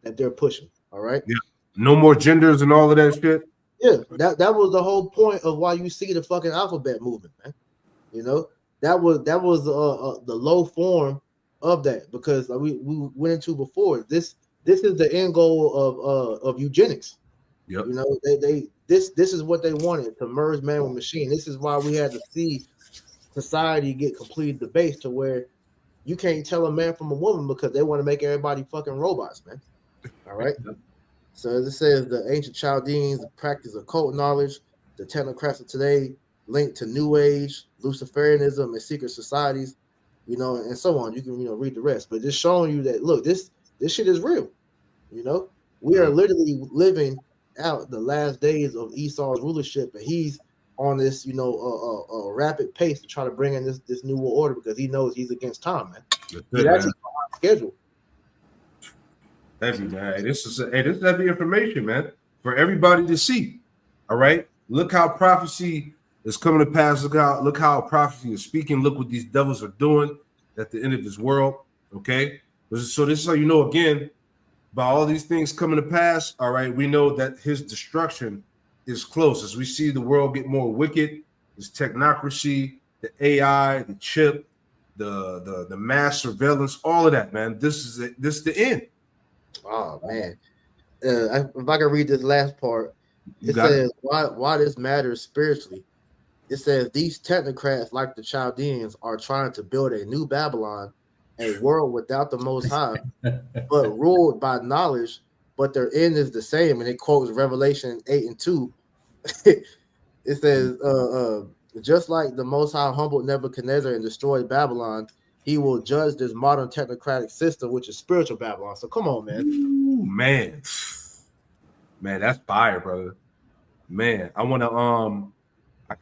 that they're pushing. All right. Yeah. No more genders and all of that shit. Yeah, that was the whole point of why you see the fucking alphabet movement, man. That was the low form of that, because like we went into before. This is the end goal of eugenics. Yep. This is what they wanted, to merge man with machine. This is why we had to see society get completely debased to where you can't tell a man from a woman because they want to make everybody fucking robots, man. All right. So as it says, the ancient Chaldeans practice occult knowledge. The technocrats of today linked to New Age, Luciferianism, and secret societies, and so on. You can read the rest, but just showing you that look, this shit is real. We are literally living out the last days of Esau's rulership, and he's on this a rapid pace to try to bring in this new world order, because he knows he's against time, man. He's actually on schedule. Heavy, man. This is heavy information, man, for everybody to see. All right. Look how prophecy is coming to pass. Look how prophecy is speaking. Look what these devils are doing at the end of this world. Okay. So this is how you know, again, by all these things coming to pass. All right. We know that his destruction is close. As we see the world get more wicked, this technocracy, the AI, the chip, the mass surveillance, all of that, man. This is the end. Oh man, if I can read this last part, it says why this matters spiritually. It says these technocrats, like the Chaldeans, are trying to build a new Babylon, a world without the Most High, but ruled by knowledge. But their end is the same, and it quotes Revelation 8:2. It says, just like the Most High humbled Nebuchadnezzar and destroyed Babylon, he will judge this modern technocratic system, which is spiritual Babylon. So come on, man. Ooh, man, that's fire, brother. Man, I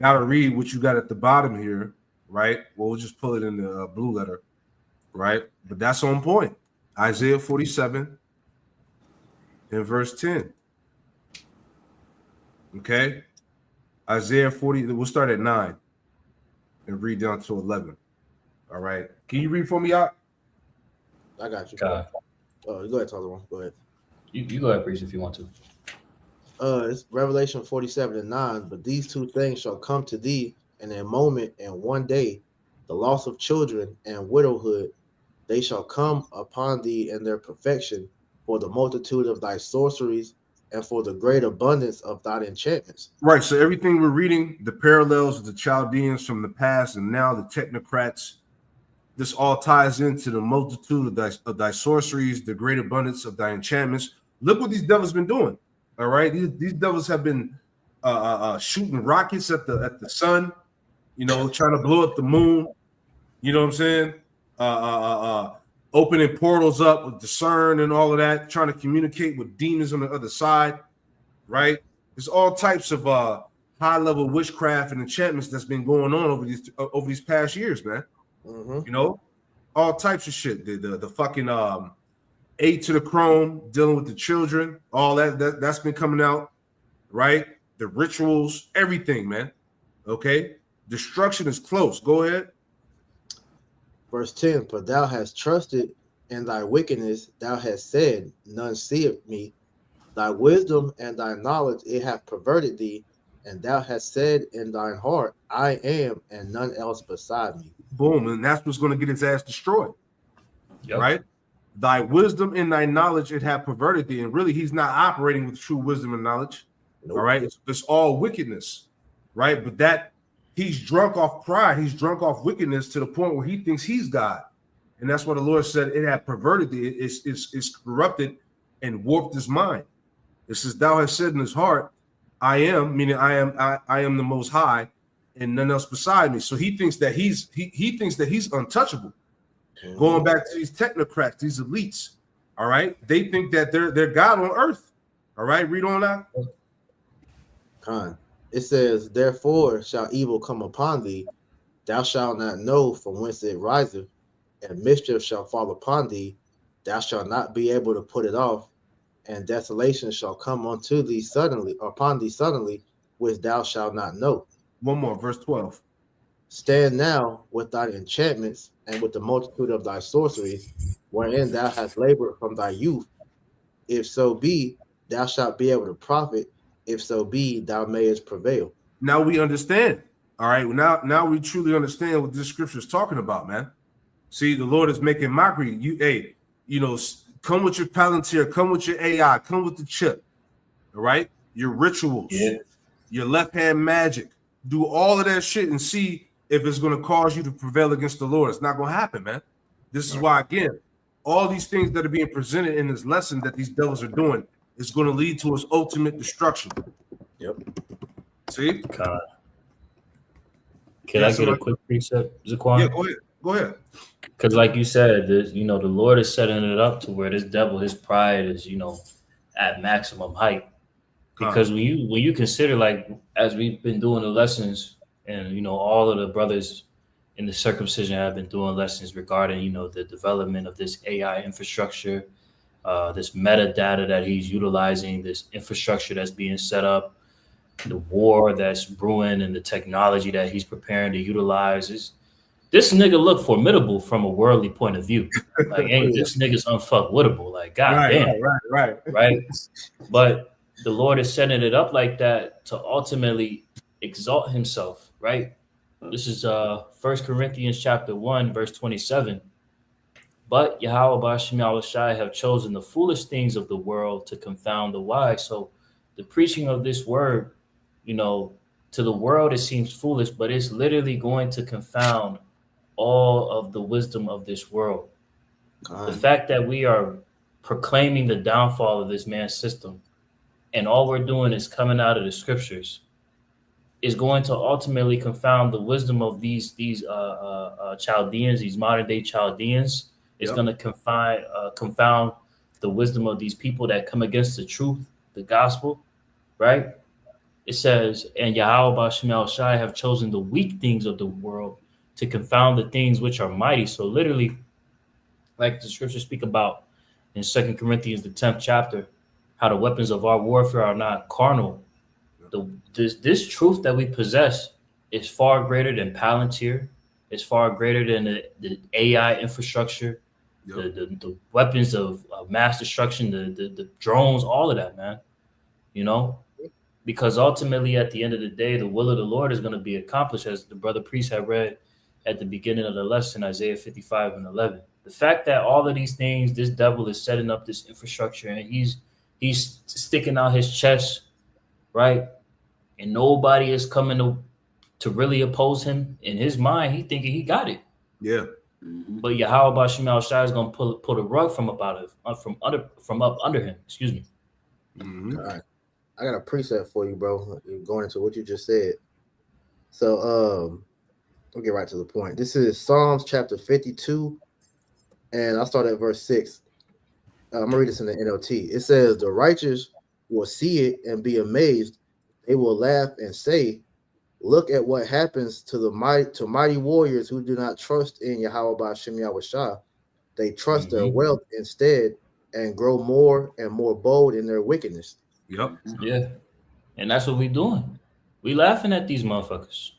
gotta read what you got at the bottom here, right? Well, we'll just pull it in the blue letter, right? But that's on point. Isaiah 47 and verse 10. Okay, Isaiah 40. We'll start at 9 and read down to 11. All right. Can you read for me out? I got you. God. Oh, go ahead, Tazawam. Go ahead. You go ahead, priest, if you want to. It's Revelation 47 and 9. But these two things shall come to thee in a moment and one day, the loss of children and widowhood. They shall come upon thee in their perfection, for the multitude of thy sorceries and for the great abundance of thine enchantments. Right. So everything we're reading, the parallels of the Chaldeans from the past and now the technocrats, this all ties into the multitude of thy sorceries, the great abundance of thy enchantments. Look what these devils been doing. All right. These devils have been shooting rockets at the sun, you know, trying to blow up the moon. You know what I'm saying? Opening portals up with discern and all of that, trying to communicate with demons on the other side, right? There's all types of high-level witchcraft and enchantments that's been going on over these past years, man. Mm-hmm. You know, all types of shit. The fucking 8 to the chrome, dealing with the children, all that's been coming out, right? The rituals, everything, man. Okay, destruction is close. Go ahead. Verse 10, for thou hast trusted in thy wickedness, thou hast said, none seeth me. Thy wisdom and thy knowledge, it hath perverted thee, and thou hast said in thine heart, I am, and none else beside me. Boom, and that's what's going to get his ass destroyed, Yep. right? Thy wisdom and thy knowledge, it hath perverted thee, and really he's not operating with true wisdom and knowledge. Nope. All right, it's all wickedness, right? But that he's drunk off pride, he's drunk off wickedness to the point where he thinks he's God, and that's what the Lord said. It had perverted thee. It's corrupted and warped his mind. It says, "Thou hast said in his heart, I am," meaning I am the Most High, and none else beside me. So he thinks that he thinks that he's untouchable. Mm-hmm. Going back to these technocrats, these elites, all right, they think that they're God on earth. All right, read on that. Con. It says, therefore shall evil come upon thee, thou shalt not know from whence it riseth, and mischief shall fall upon thee, thou shalt not be able to put it off, and desolation shall come unto thee suddenly, upon thee suddenly, which thou shalt not know. One more, verse 12. Stand now with thy enchantments and with the multitude of thy sorceries, wherein thou hast labored from thy youth. If so be, thou shalt be able to profit. If so be, thou mayest prevail. Now we understand. All right. Now we truly understand what this scripture is talking about, man. See, the Lord is making mockery. Come with your Palantir, come with your AI, come with the chip. All right. Your rituals, your left hand magic. Do all of that shit and see if it's going to cause you to prevail against the Lord. It's not going to happen, man. This is why, again, all these things that are being presented in this lesson that these devils are doing is going to lead to his ultimate destruction. Yep. See? God. Can I get a quick precept, Zaquan? Yeah, go ahead. Because like you said, the Lord is setting it up to where this devil, his pride is, at maximum height. Because when you consider, like, as we've been doing the lessons, and all of the brothers in the circumcision have been doing lessons regarding the development of this AI infrastructure, this metadata that he's utilizing, this infrastructure that's being set up, the war that's brewing, and the technology that he's preparing to utilize. This nigga look formidable from a worldly point of view. Like, this nigga's unfuckwittable. Like, goddamn. Right. But the Lord is setting it up like that to ultimately exalt himself, right? This is 1 Corinthians chapter 1, verse 27. But Yahweh B'Shem Yahushai have chosen the foolish things of the world to confound the wise. So the preaching of this word, to the world, it seems foolish, but it's literally going to confound all of the wisdom of this world. The fact that we are proclaiming the downfall of this man's system, and all we're doing is coming out of the scriptures, is going to ultimately confound the wisdom of these Chaldeans, these modern day Chaldeans. It's going to confound the wisdom of these people that come against the truth, the gospel, right? It says, and Yahweh Bashim Shai have chosen the weak things of the world to confound the things which are mighty. So literally, like the scriptures speak about in 2 Corinthians, the 10th chapter, how the weapons of our warfare are not carnal. This truth that we possess is far greater than Palantir. It's far greater than the AI infrastructure, the weapons of mass destruction, the drones, all of that, man. You know, because ultimately at the end of the day, the will of the Lord is going to be accomplished, as the brother priest had read at the beginning of the lesson, Isaiah 55 and 11. The fact that all of these things, this devil is setting up this infrastructure and he's sticking out his chest, right? And nobody is coming to really oppose him. In his mind, he thinking he got it. Yeah. But Yahweh Bashim Shai is gonna pull a rug from up under him. Excuse me. All right. I got a preset for you, bro. Going into what you just said. So I'll get right to the point. This is Psalms chapter 52, and I'll start at verse 6. I'm gonna read this in the NLT. It says, "The righteous will see it and be amazed. They will laugh and say, 'Look at what happens to mighty warriors who do not trust in Yahweh Ba'Shem Yahushua. They trust their wealth instead and grow more and more bold in their wickedness.'" Yep. Yeah. And that's what we doing. We laughing at these motherfuckers.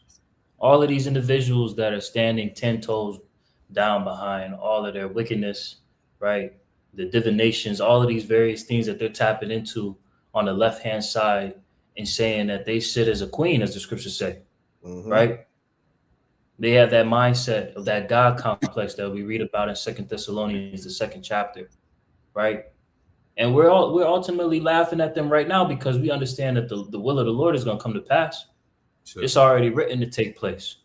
All of these individuals that are standing 10 toes down behind all of their wickedness, right? The divinations, all of these various things that they're tapping into on the left-hand side and saying that they sit as a queen, as the scriptures say, right? They have that mindset of that God complex that we read about in 2 Thessalonians, the 2nd chapter, right? And we're ultimately laughing at them right now because we understand that the will of the Lord is going to come to pass. Sure. It's already written to take place.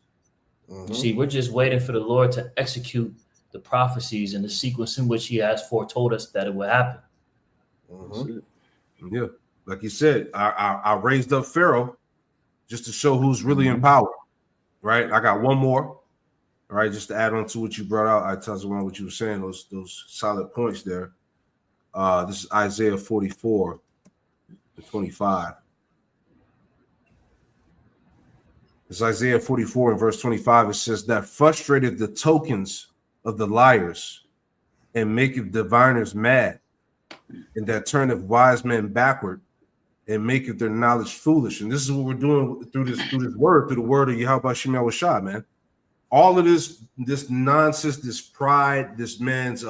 You see, we're just waiting for the Lord to execute the prophecies in the sequence in which he has foretold us that it will happen. Yeah. Like you said, I raised up Pharaoh just to show who's really in power, right? I got one more, all right, just to add on to what you brought out. I touched on what you were saying, those solid points there. This is Isaiah 44 to 25. It's Isaiah 44 and verse 25. It says, "That frustrated the tokens of the liars and maketh diviners mad, and that turneth wise men backward and maketh their knowledge foolish." And this is what we're doing through the word of Yahweh Shem Yahushua, man. All of this nonsense, this pride, this man's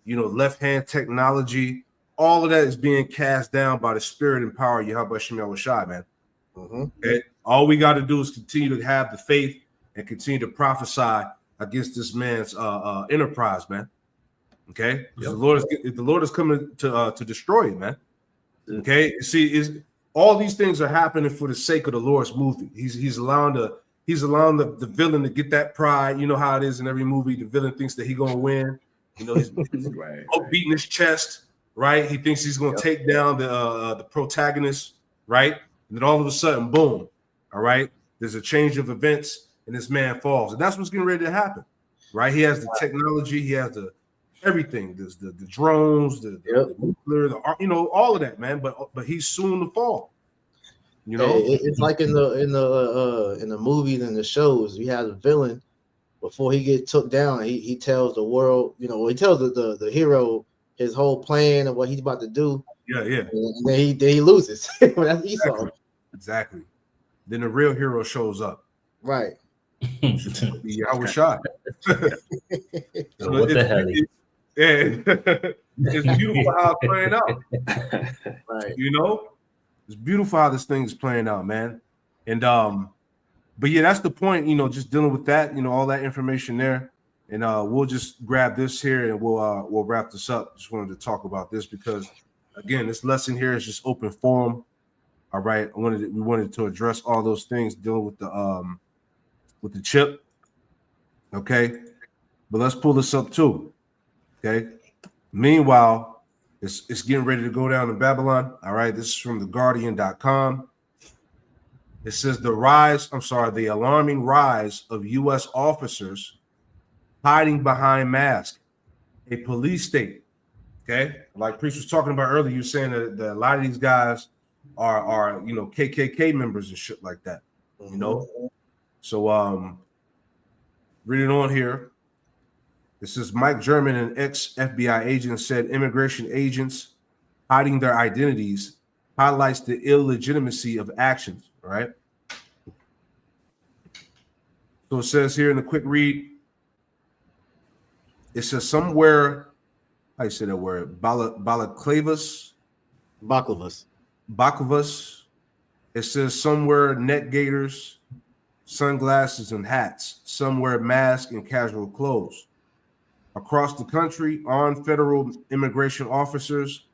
left-hand technology, all of that is being cast down by the spirit and power of Yahweh Shem Yahushua, man. Okay? All we got to do is continue to have the faith and continue to prophesy against this man's enterprise, man. Okay, the Lord is coming to destroy it, man. Okay, see, all these things are happening for the sake of the Lord's movie. He's allowing the villain to get that pride. You know how it is in every movie. The villain thinks that he's gonna win. You know, he's beating his chest, right? He thinks he's gonna take down the protagonist, right? And then all of a sudden, boom, all right, there's a change of events, and this man falls, and that's what's getting ready to happen, right? He has the technology, he has the everything, the drones, the nuclear, all of that, man. But he's soon to fall. You know, it's like in the movies and the shows, you have the villain before he gets took down. He tells the world, he tells the hero his whole plan of what he's about to do. Yeah. And then he loses. That's Esau. Exactly. Then the real hero shows up. Right. I was shot. What the hell? It's beautiful how it's playing out. Right. It's beautiful how this thing is playing out, man. And but yeah, that's the point, just dealing with that, all that information there. And we'll just grab this here and we'll wrap this up. Just wanted to talk about this because again, this lesson here is just open forum. All right. We wanted to address all those things dealing with the chip. Okay. But let's pull this up too. Okay. Meanwhile, it's getting ready to go down in Babylon. All right. This is from theguardian.com. It says the alarming rise of U.S. officers hiding behind masks, a police state. Okay. Like Priest was talking about earlier, you saying that a lot of these guys are KKK members and shit like that. You know, so reading on here, it says Mike German, an ex-FBI agent, said immigration agents hiding their identities highlights the illegitimacy of actions. All right. So it says here in the quick read, it says somewhere, how you say that word? Balaclavas. It says somewhere neck gaiters, sunglasses, and hats. Some wear masks and casual clothes. Across the country, armed federal immigration officers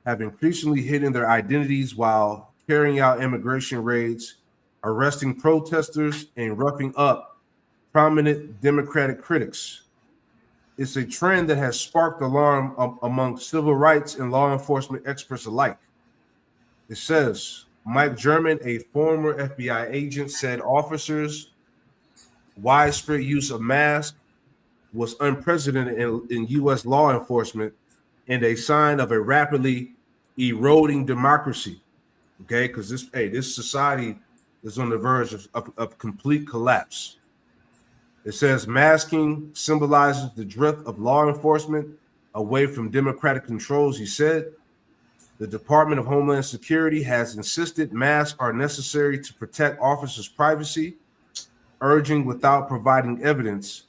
have increasingly hidden their identities while carrying out immigration raids, arresting protesters, and roughing up prominent Democratic critics. It's a trend that has sparked alarm among civil rights and law enforcement experts alike. It says Mike German, a former FBI agent, said officers' widespread use of masks was unprecedented in U.S. law enforcement and a sign of a rapidly eroding democracy. Okay, because this society is on the verge of complete collapse. It says masking symbolizes the drift of law enforcement away from democratic controls. He said the Department of Homeland Security has insisted masks are necessary to protect officers' privacy, urging without providing evidence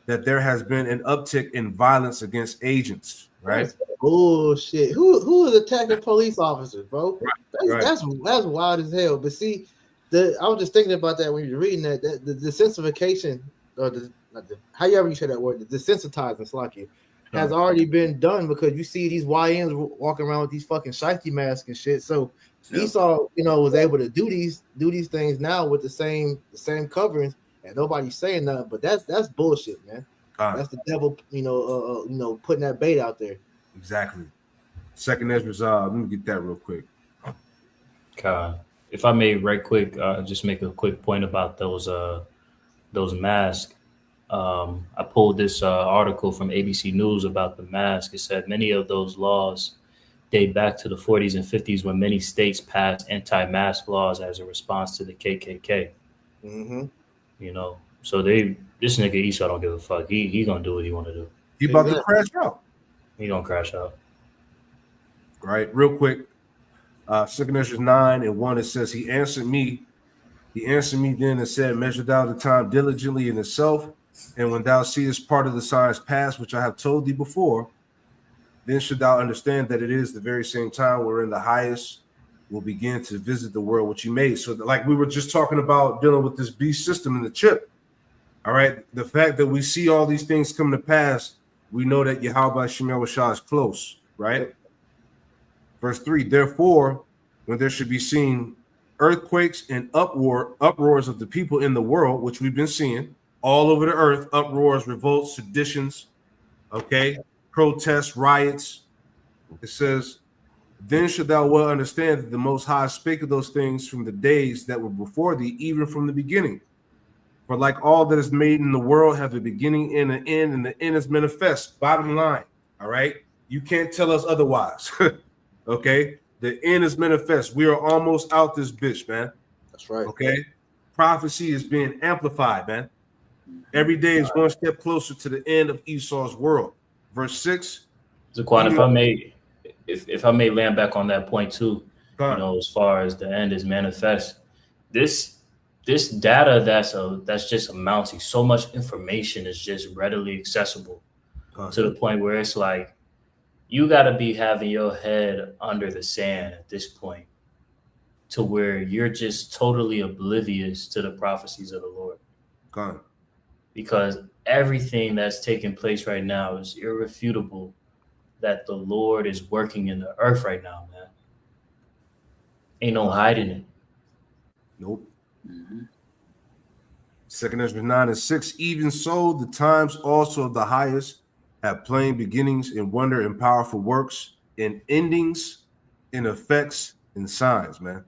that there has been an uptick in violence against agents. Right? That's bullshit. Who is attacking police officers, bro? Right. That's wild as hell. But see, I was just thinking about that when you're reading that the desensitization or however you say that word, the desensitizing, Slacky, has already been done because you see these YNs walking around with these fucking shiesty masks and shit. So Esau, was able to do these things now with the same coverings, and nobody's saying nothing. But that's bullshit, man. That's the devil, putting that bait out there. Exactly. Second Ezra's, let me get that real quick. If I may, right quick, just make a quick point about those masks. I pulled this article from ABC News about the mask. It said many of those laws date back to the 40s and 50s when many states passed anti-mask laws as a response to the KKK. So this nigga Esau don't give a fuck. He gonna do what he want to do. He about to crash out. He gonna crash out. Right, real quick. 2 Ezra 9:1, it says he answered me then and said, measure thou the time diligently in itself, and when thou seest part of the signs pass, which I have told thee before, then should thou understand that it is the very same time wherein the highest will begin to visit the world which he made. So like we were just talking about dealing with this beast system in the chip. All right, the fact that we see all these things come to pass, we know that Yahweh Shemel Shah is close, right? Verse 3, therefore, when there should be seen earthquakes and uproars of the people in the world, which we've been seeing all over the earth, uproars, revolts, seditions, protests, riots. It says, then should thou well understand that the Most High spake of those things from the days that were before thee, even from the beginning. For like all that is made in the world have a beginning and an end, and the end is manifest. Bottom line, all right? You can't tell us otherwise, okay? The end is manifest. We are almost out this bitch, man. That's right. Okay? Prophecy is being amplified, man. Every day is one step closer to the end of Esau's world. Verse 6. Zaquan, if I may land back on that point too, as far as the end is manifest, this data that's just amounting, so much information is just readily accessible to the point where it's like you got to be having your head under the sand at this point to where you're just totally oblivious to the prophecies of the Lord. Because everything that's taking place right now is irrefutable that the Lord is working in the earth right now, man. Ain't no hiding it. Nope. 2 Ezra 9:6, even so, the times also of the highest have plain beginnings in wonder and powerful works, and endings in effects and signs, man.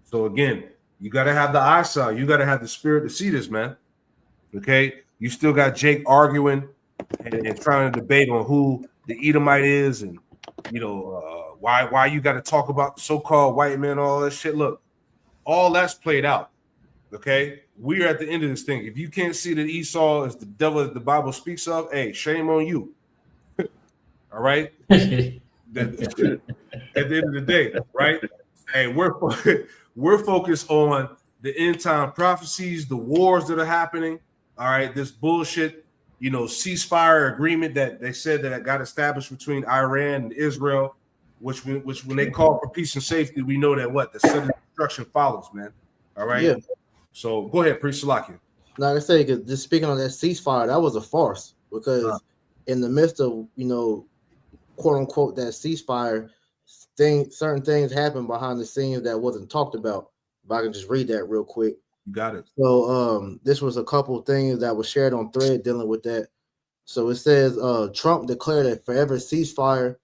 So again, you got to have the eyesight. You got to have the spirit to see this, man. Okay? You still got Jake arguing and trying to debate on who the Edomite is and, why you got to talk about the so-called white man, all that shit. Look, all that's played out. Okay, we're at the end of this thing. If you can't see that Esau is the devil that the Bible speaks of, hey, shame on you. All right. At the end of the day, right? Hey, we're focused on the end time prophecies, the wars that are happening. All right, this bullshit, ceasefire agreement that they said that got established between Iran and Israel, which when they call for peace and safety, we know that the sudden destruction follows, man. All right. Yeah. So go ahead, Priest Salakia. Like I say, because just speaking on that ceasefire, that was a farce because in the midst of quote unquote that ceasefire, certain things happened behind the scenes that wasn't talked about. If I can just read that real quick. You got it. So this was a couple of things that was shared on Thread dealing with that. So it says Trump declared a forever ceasefire.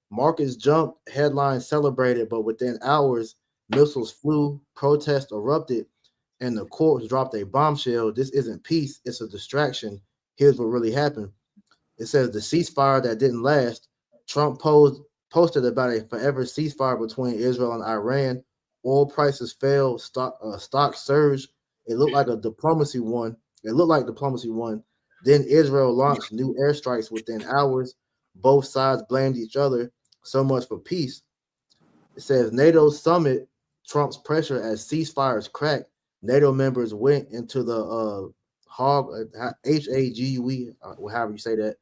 Markets jumped, headlines celebrated, but within hours, missiles flew, protests erupted, and the courts dropped a bombshell. This isn't peace, it's a distraction. Here's what really happened. It says the ceasefire that didn't last. Trump posted about a forever ceasefire between Israel and Iran. Oil prices fell, stock surged. It looked like diplomacy won. Then Israel launched new airstrikes within hours. Both sides blamed each other. So much for peace. It says NATO summit, Trump's pressure as ceasefires cracked. NATO members went into the HAGUE, however you say that.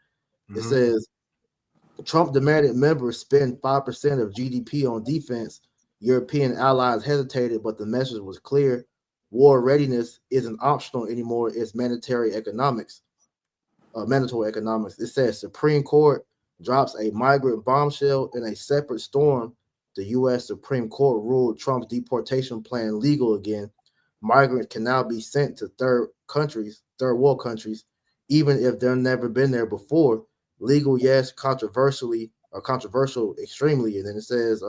It says Trump demanded members spend 5% of GDP on defense. European allies hesitated, but the message was clear. War readiness isn't optional anymore. It's mandatory economics. It says Supreme Court drops a migrant bombshell in a separate storm. The U.S. Supreme Court ruled Trump's deportation plan legal again. Migrants can now be sent to third world countries, even if they've never been there before. Legal, yes. Controversial extremely. And then it says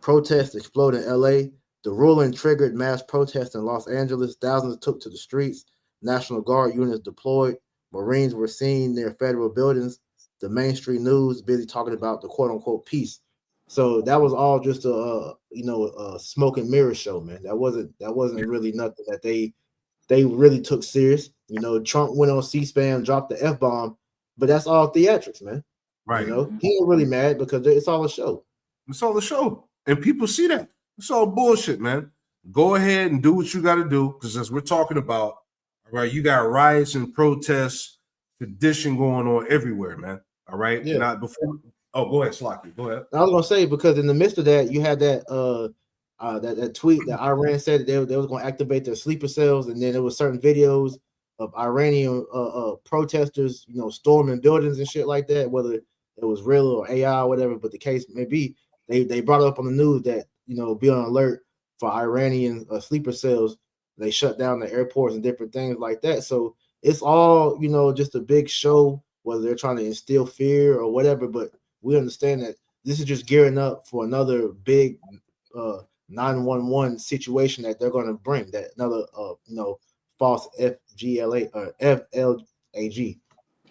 protests explode in LA. The ruling triggered mass protests in Los Angeles. Thousands took to the streets. National Guard units deployed. Marines were seen near federal buildings. The mainstream news busy talking about the quote unquote peace. So that was all just a smoke and mirror show, man. That wasn't really nothing that they really took serious. Trump went on C-SPAN, dropped the F-bomb, but that's all theatrics, man. Right. He ain't really mad because it's all a show. It's all a show. And people see that. It's all bullshit, man. Go ahead and do what you got to do, because as we're talking about, all right, you got riots and protests, sedition going on everywhere, man. All right. Yeah. Not before. Oh, go ahead, Slocky. Go ahead. I was gonna say, because in the midst of that, you had that that tweet that Iran said that they was going to activate their sleeper cells, and then there was certain videos of Iranian protesters, storming buildings and shit like that, whether it was real or AI or whatever, but the case may be. They brought up on the news that be on alert for Iranian sleeper cells. They shut down the airports and different things like that. So it's all just a big show, whether they're trying to instill fear or whatever. But we understand that this is just gearing up for another big 911 situation that they're going to bring. That another false FGLA or FLAG.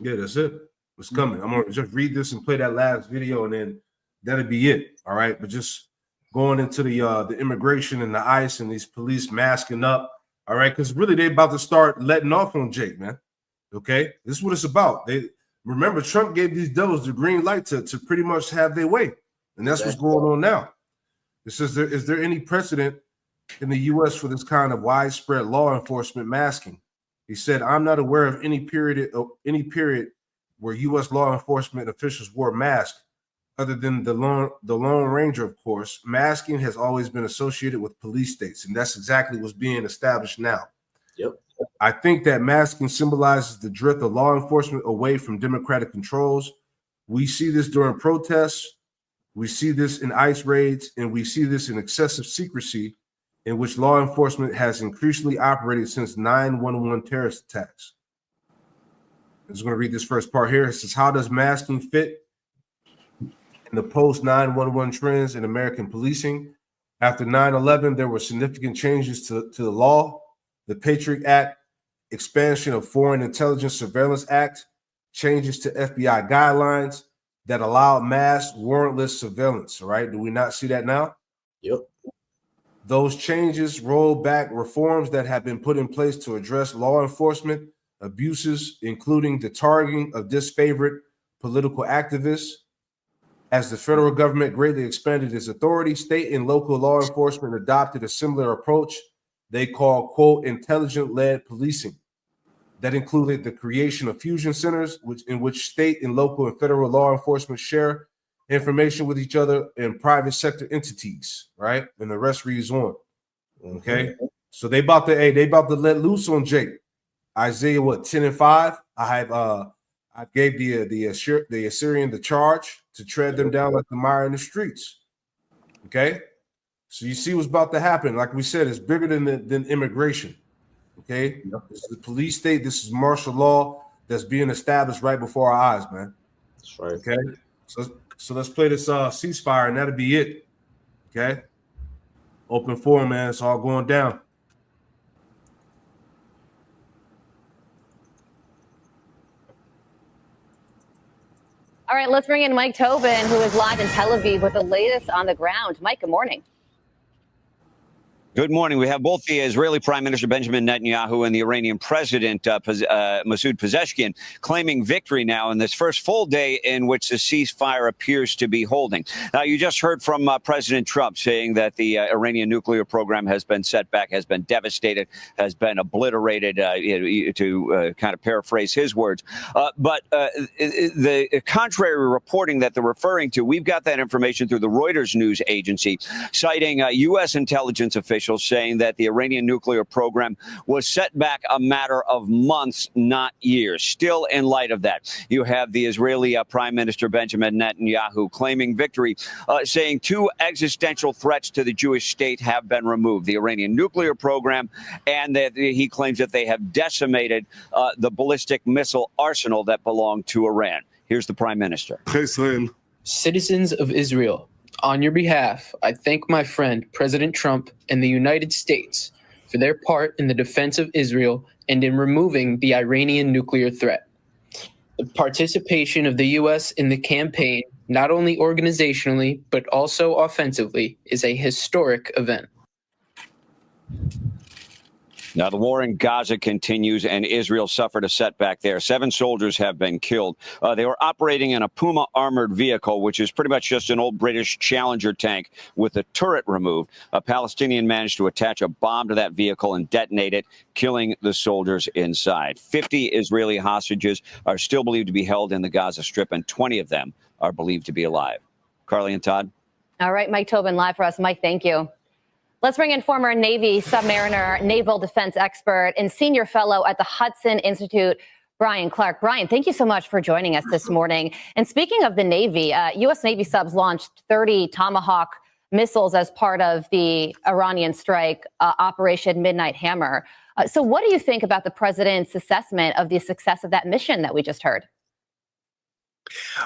Yeah, that's it. What's coming? I'm gonna just read this and play that last video, and then that'll be it. All right, but just going into the immigration and the ICE and these police masking up. All right, because really they about to start letting off on Jake, man. Okay, this is what it's about. They remember Trump gave these devils the green light to pretty much have their way, and that's what's going on now. It says, is there any precedent in the U.S. for this kind of widespread law enforcement masking? He said, I'm not aware of any period where U.S. law enforcement officials wore masks, other than the Lone Ranger, of course. Masking has always been associated with police states, and that's exactly what's being established now. Yep. I think that masking symbolizes the drift of law enforcement away from democratic controls. We see this during protests. We see this in ICE raids, and we see this in excessive secrecy in which law enforcement has increasingly operated since 9/11 terrorist attacks. I'm just going to read this first part here. It says, how does masking fit in the post-9/11 trends in American policing? After 9/11, there were significant changes to the law. The Patriot Act, expansion of Foreign Intelligence Surveillance Act, changes to FBI guidelines, that allowed mass warrantless surveillance, right? Do we not see that now? Yep. Those changes roll back reforms that have been put in place to address law enforcement abuses, including the targeting of disfavored political activists. As the federal government greatly expanded its authority, state and local law enforcement adopted a similar approach they call, quote, intelligent-led policing. That included the creation of fusion centers, in which state and local and federal law enforcement share information with each other and private sector entities, right? And the rest reads on. Okay. So they about to let loose on Jake. Isaiah, what, 10:5? I gave the Assyrian the charge to tread them down like the mire in the streets. Okay. So you see what's about to happen. Like we said, it's bigger than immigration. Okay. This is the police state. This is martial law that's being established right before our eyes, man. That's right. Okay. So let's play this ceasefire, and that'll be it. Okay. Open forum, man. It's all going down. All right, let's bring in Mike Tobin, who is live in Tel Aviv with the latest on the ground. Mike, good morning. Good morning. We have both the Israeli Prime Minister Benjamin Netanyahu and the Iranian President Masoud Pezeshkian claiming victory now in this first full day in which the ceasefire appears to be holding. Now, you just heard from President Trump saying that the Iranian nuclear program has been set back, has been devastated, has been obliterated, to kind of paraphrase his words. But the contrary reporting that they're referring to, we've got that information through the Reuters news agency, citing U.S. intelligence officials saying that the Iranian nuclear program was set back a matter of months, not years. Still, in light of that, you have the Israeli Prime Minister Benjamin Netanyahu claiming victory, saying two existential threats to the Jewish state have been removed: the Iranian nuclear program, and that he claims that they have decimated the ballistic missile arsenal that belonged to Iran. Here's the Prime Minister. Citizens of Israel, on your behalf, I thank my friend President Trump and the United States for their part in the defense of Israel and in removing the Iranian nuclear threat. The participation of the U.S. in the campaign, not only organizationally, but also offensively, is a historic event. Now, the war in Gaza continues, and Israel suffered a setback there. 7 soldiers have been killed. They were operating in a Puma armored vehicle, which is pretty much just an old British Challenger tank with the turret removed. A Palestinian managed to attach a bomb to that vehicle and detonate it, killing the soldiers inside. 50 Israeli hostages are still believed to be held in the Gaza Strip, and 20 of them are believed to be alive. Carly and Todd. All right, Mike Tobin live for us. Mike, thank you. Let's bring in former Navy submariner, naval defense expert, and senior fellow at the Hudson Institute, Brian Clark. Brian, thank you so much for joining us this morning. And speaking of the Navy, U.S. Navy subs launched 30 Tomahawk missiles as part of the Iranian strike, Operation Midnight Hammer. So what do you think about the president's assessment of the success of that mission that we just heard?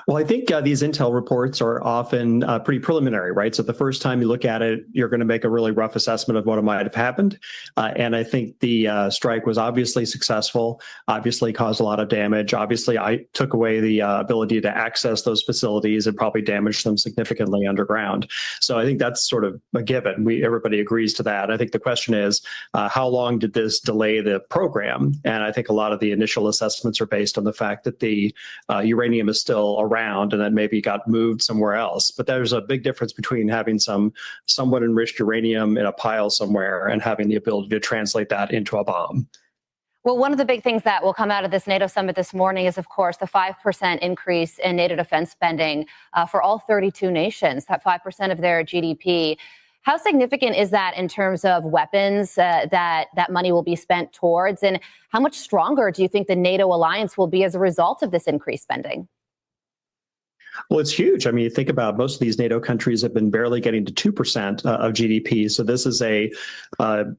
Well, I think these intel reports are often pretty preliminary, right? So the first time you look at it, you're going to make a really rough assessment of what might have happened. And I think the strike was obviously successful, obviously caused a lot of damage. Obviously, I took away the ability to access those facilities and probably damaged them significantly underground. So I think that's sort of a given. Everybody agrees to that. I think the question is, how long did this delay the program? And I think a lot of the initial assessments are based on the fact that the uranium is still around and then maybe got moved somewhere else. But there's a big difference between having some somewhat enriched uranium in a pile somewhere and having the ability to translate that into a bomb. Well, one of the big things that will come out of this NATO summit this morning is, of course, the 5% increase in NATO defense spending for all 32 nations, that 5% of their GDP. How significant is that in terms of weapons that money will be spent towards? And how much stronger do you think the NATO alliance will be as a result of this increased spending? Well, it's huge. I mean, you think about most of these NATO countries have been barely getting to 2% of GDP. So this is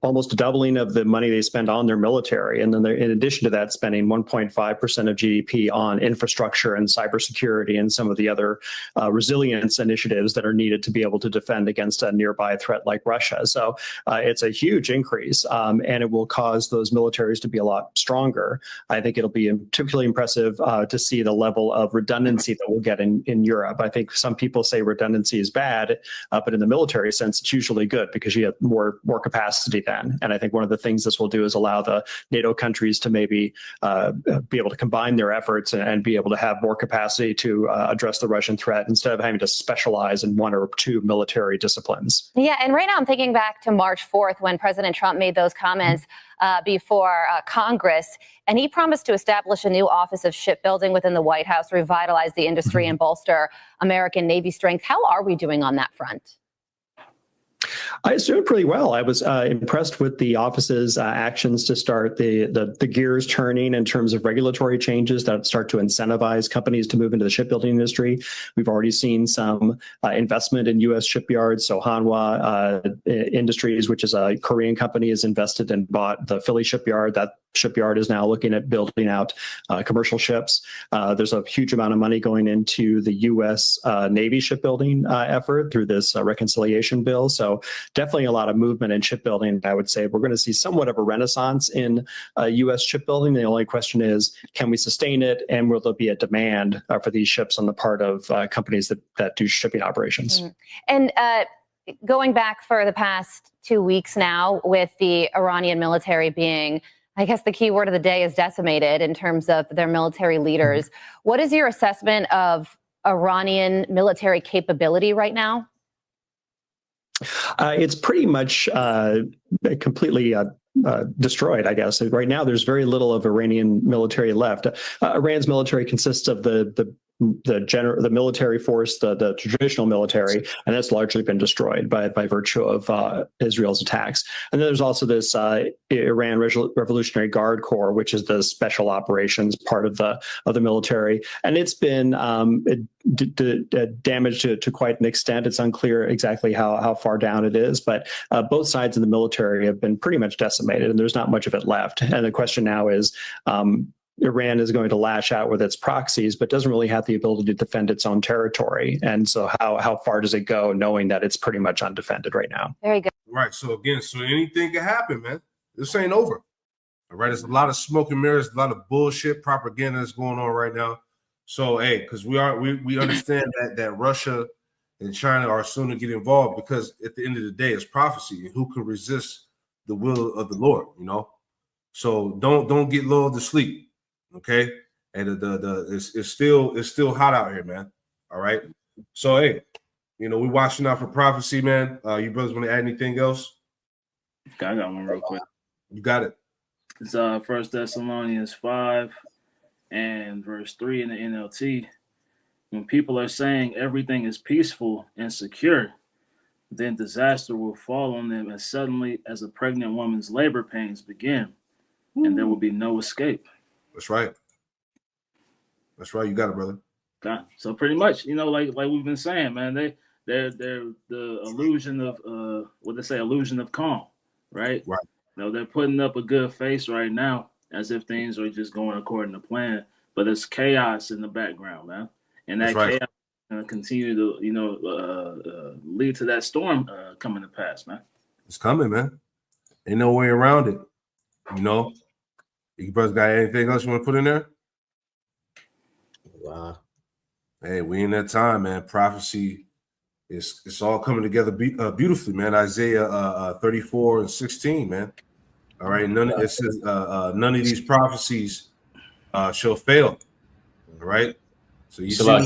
almost a doubling of the money they spend on their military. And then they're, in addition to that, spending 1.5% of GDP on infrastructure and cybersecurity and some of the other resilience initiatives that are needed to be able to defend against a nearby threat like Russia. So it's a huge increase, and it will cause those militaries to be a lot stronger. I think it'll be particularly impressive to see the level of redundancy that we'll get in in Europe. I think some people say redundancy is bad, but in the military sense, it's usually good because you have more capacity then. And I think one of the things this will do is allow the NATO countries to maybe be able to combine their efforts and be able to have more capacity to address the Russian threat instead of having to specialize in one or two military disciplines. Yeah, and right now I'm thinking back to March 4th when President Trump made those comments before Congress, and he promised to establish a new Office of Shipbuilding within the White House, revitalize the industry and bolster American Navy strength. How are we doing on that front? It's doing pretty well. I was impressed with the office's actions to start the gears turning in terms of regulatory changes that start to incentivize companies to move into the shipbuilding industry. We've already seen some investment in U.S. shipyards. So Hanwha Industries, which is a Korean company, has invested and bought the Philly shipyard. That shipyard is now looking at building out commercial ships. There's a huge amount of money going into the U.S. Navy shipbuilding effort through this reconciliation bill. So definitely a lot of movement in shipbuilding. I would say we're going to see somewhat of a renaissance in U.S. shipbuilding. The only question is, can we sustain it, and will there be a demand for these ships on the part of companies that do shipping operations? And going back for the past 2 weeks now, with the Iranian military being, I guess the key word of the day is decimated in terms of their military leaders. What is your assessment of Iranian military capability right now? It's pretty much completely destroyed, I guess. Right now, there's very little of Iranian military left. Iran's military consists of the military force, the traditional military, and that's largely been destroyed by virtue of Israel's attacks. And then there's also this Iran Revolutionary Guard Corps, which is the special operations part of the military, and it's been damaged to quite an extent. It's unclear exactly how far down it is, but both sides of the military have been pretty much decimated, and there's not much of it left. And the question now is, Iran is going to lash out with its proxies, but doesn't really have the ability to defend its own territory. And so how far does it go, knowing that it's pretty much undefended right now? Very good. Right. So again, anything can happen, man. This ain't over. All right. There's a lot of smoke and mirrors, a lot of bullshit propaganda that's going on right now. So hey, because we understand that Russia and China are soon to get involved, because at the end of the day, it's prophecy. Who can resist the will of the Lord? You know. So don't get lulled to sleep. Okay, and it's still hot out here, man. All right, so hey, we're watching out for prophecy, man. You brothers want to add anything else? I got one real quick. You got it. It's 1 Thessalonians 5 and verse 3 in the NLT. When people are saying everything is peaceful and secure, then disaster will fall on them as suddenly as a pregnant woman's labor pains begin, and there will be no escape. That's right. That's right. You got it, brother. Okay. So pretty much, like we've been saying, man, they're the illusion of illusion of calm, right? Right. They're putting up a good face right now as if things are just going according to plan, but there's chaos in the background, man, and that chaos is going to continue to lead to that storm coming to pass, man. It's coming, man. Ain't no way around it. You brothers got anything else you want to put in there? Wow. Hey, we in that time, man. Prophecy it's all coming together beautifully, man. Isaiah 34:16, man. All right, none of these prophecies shall fail. All right. So you see, I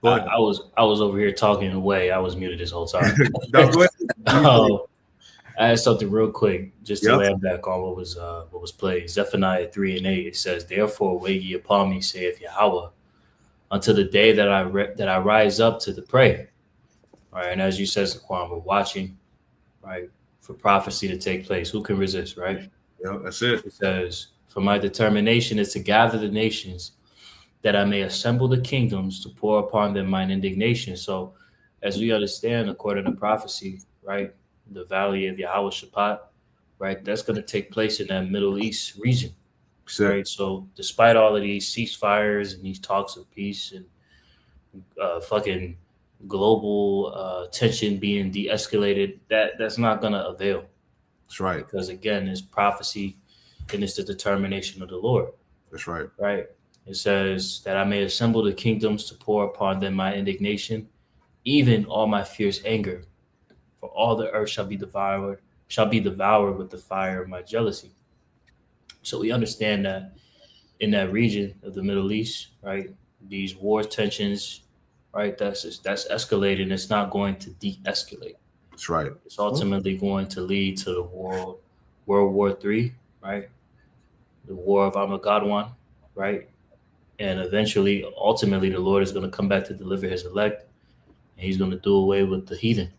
was over here talking away. I was muted this whole time. No, go ahead. I had something real quick just to land back on what was played. Zephaniah 3:8. It says, "Therefore wait ye upon me, saith Yahweh, until the day that I rise up to the prey." All right, and as you said, Zaquan, we're watching, right, for prophecy to take place. Who can resist, right? Yeah, that's it. It says, "For my determination is to gather the nations, that I may assemble the kingdoms to pour upon them mine indignation." So, as we understand, according to prophecy, right, the valley of Yahweh Shaphat, right, that's going to take place in that Middle East region, right? So despite all of these ceasefires and these talks of peace and fucking global tension being de-escalated, that's not going to avail. That's right. Because again, it's prophecy and it's the determination of the Lord. That's right. Right. It says that I may assemble the kingdoms to pour upon them my indignation, even all my fierce anger. For all the earth shall be devoured with the fire of my jealousy. So we understand that in that region of the Middle East, right, these wars, tensions, right, that's escalating. It's not going to de-escalate. That's right. It's ultimately going to lead to the World War III, right? The War of Armageddon, right? And eventually, ultimately, the Lord is going to come back to deliver his elect, and he's going to do away with the heathen.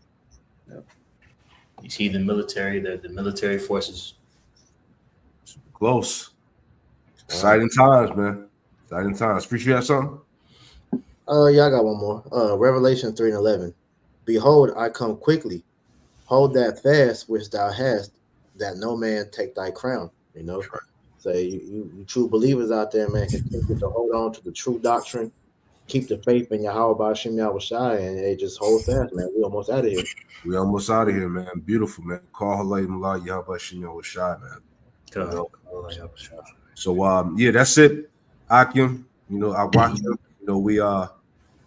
These heathen military, the military forces. Close. Exciting times, man. Exciting times. Appreciate that something? Yeah, I got one more. Revelation 3:11. Behold, I come quickly. Hold that fast which thou hast, that no man take thy crown. You know, so you true believers out there, man, continue to hold on to the true doctrine, keep the faith in Yahweh Bashim Yahushai, and they just hold fast, man. We almost out of here. We almost out of here, man. Beautiful, man. Call Halay Malak Yahweh Shem Yahushai, man. So yeah, that's it. Akim, you know, I watch him. You know, we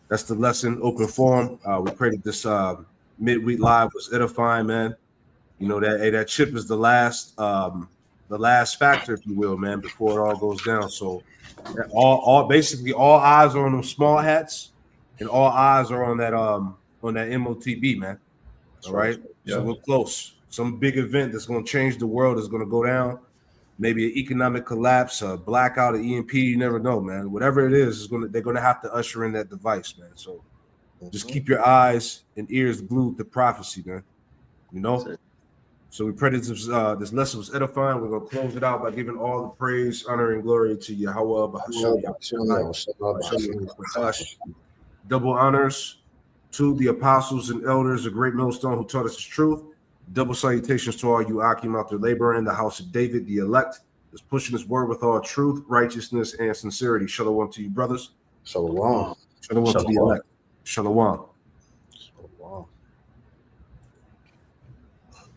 that's the lesson, open forum. We pray that this midweek live was edifying, man. You know, that chip is the last factor, if you will, man, before it all goes down. So basically all eyes are on them small hats, and all eyes are on that MOTB, man. All right. Yeah. So we're close. Some big event that's going to change the world is going to go down. Maybe an economic collapse, a blackout, an EMP. You never know, man. Whatever it is they're going to have to usher in that device, man. So just keep your eyes and ears glued to prophecy, man. You know. So we pray that this lesson was edifying. We're going to close it out by giving all the praise, honor, and glory to Yahweh. Double honors to the apostles and elders, a great millstone who taught us the truth. Double salutations to all you Akim out there laboring in the house of David, the elect, is pushing his word with all truth, righteousness, and sincerity. Shalom to you, brothers. Shalom. Shalom to the elect. Shalom.